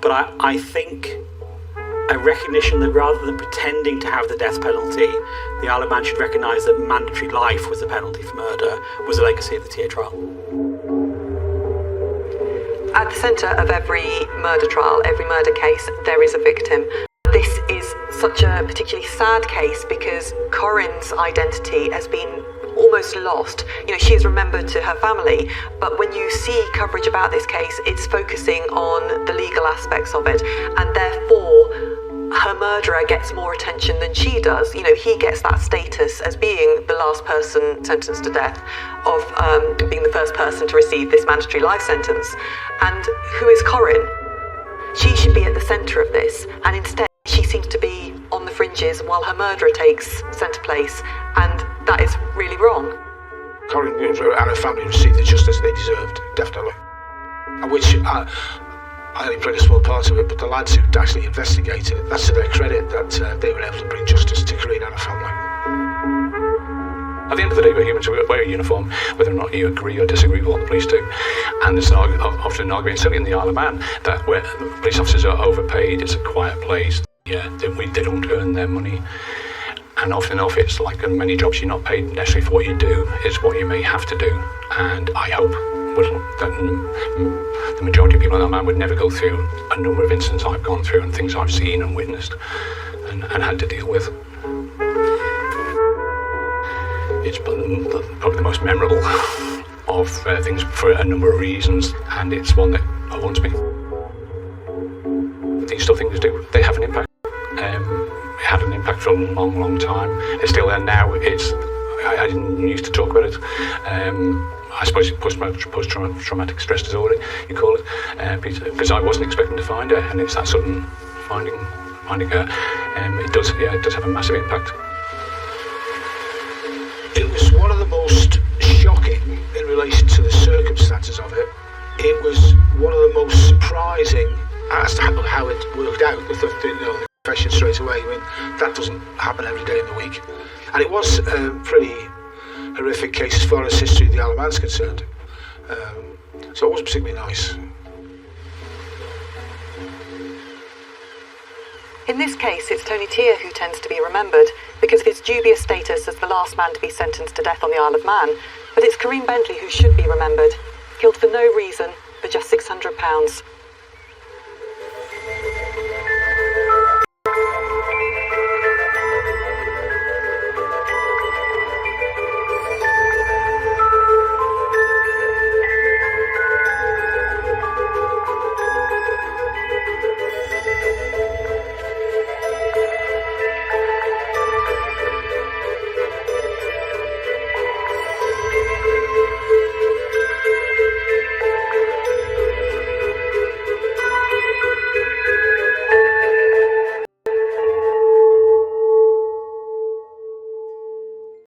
But I think a recognition that rather than pretending to have the death penalty, the Isle of Man should recognise that mandatory life was the penalty for murder was a legacy of the Tier trial. At the centre of every murder trial, every murder case, there is a victim. This is such a particularly sad case because Corinne's identity has been almost lost. She is remembered to her family, but when you see coverage about this case, it's focusing on the legal aspects of it, and therefore her murderer gets more attention than she does. He gets that status as being the last person sentenced to death, of being the first person to receive this mandatory life sentence. And who is Corinne? She should be at the centre of this, and instead she seems to be on while her murderer takes centre place, and that is really wrong. Corinne and her family received the justice they deserved, definitely. Which I only played a small part of it, but the lads who actually investigated it, that's to their credit that they were able to bring justice to Corinne and her family. At the end of the day, we're humans, we wear a uniform, whether or not you agree or disagree with what the police do. And there's often an argument, certainly in the Isle of Man, that where police officers are overpaid, it's a quiet place. Yeah, they don't earn their money. And often enough, it's like in many jobs, you're not paid necessarily for what you do, it's what you may have to do. And I hope that the majority of people in the Isle of Man would never go through a number of incidents I've gone through and things I've seen and witnessed and had to deal with. It's probably the most memorable of things for a number of reasons, and it's one that haunts me. These sort of things they have an impact. It had an impact for a long, long time. It's still there now. I didn't used to talk about it. I suppose post-traumatic stress disorder, you call it, because I wasn't expecting to find her, and it's that sudden finding her. It does have a massive impact. It was one of the most shocking in relation to the circumstances of it. It was one of the most surprising as to how it worked out with the confession straight away. I mean, that doesn't happen every day in the week. And it was a pretty horrific case as far as history of the Isle of Man is concerned. So it wasn't particularly nice. In this case, it's Tony Tier who tends to be remembered because of his dubious status as the last man to be sentenced to death on the Isle of Man. But it's Corinne Bentley who should be remembered, killed for no reason, for just £600.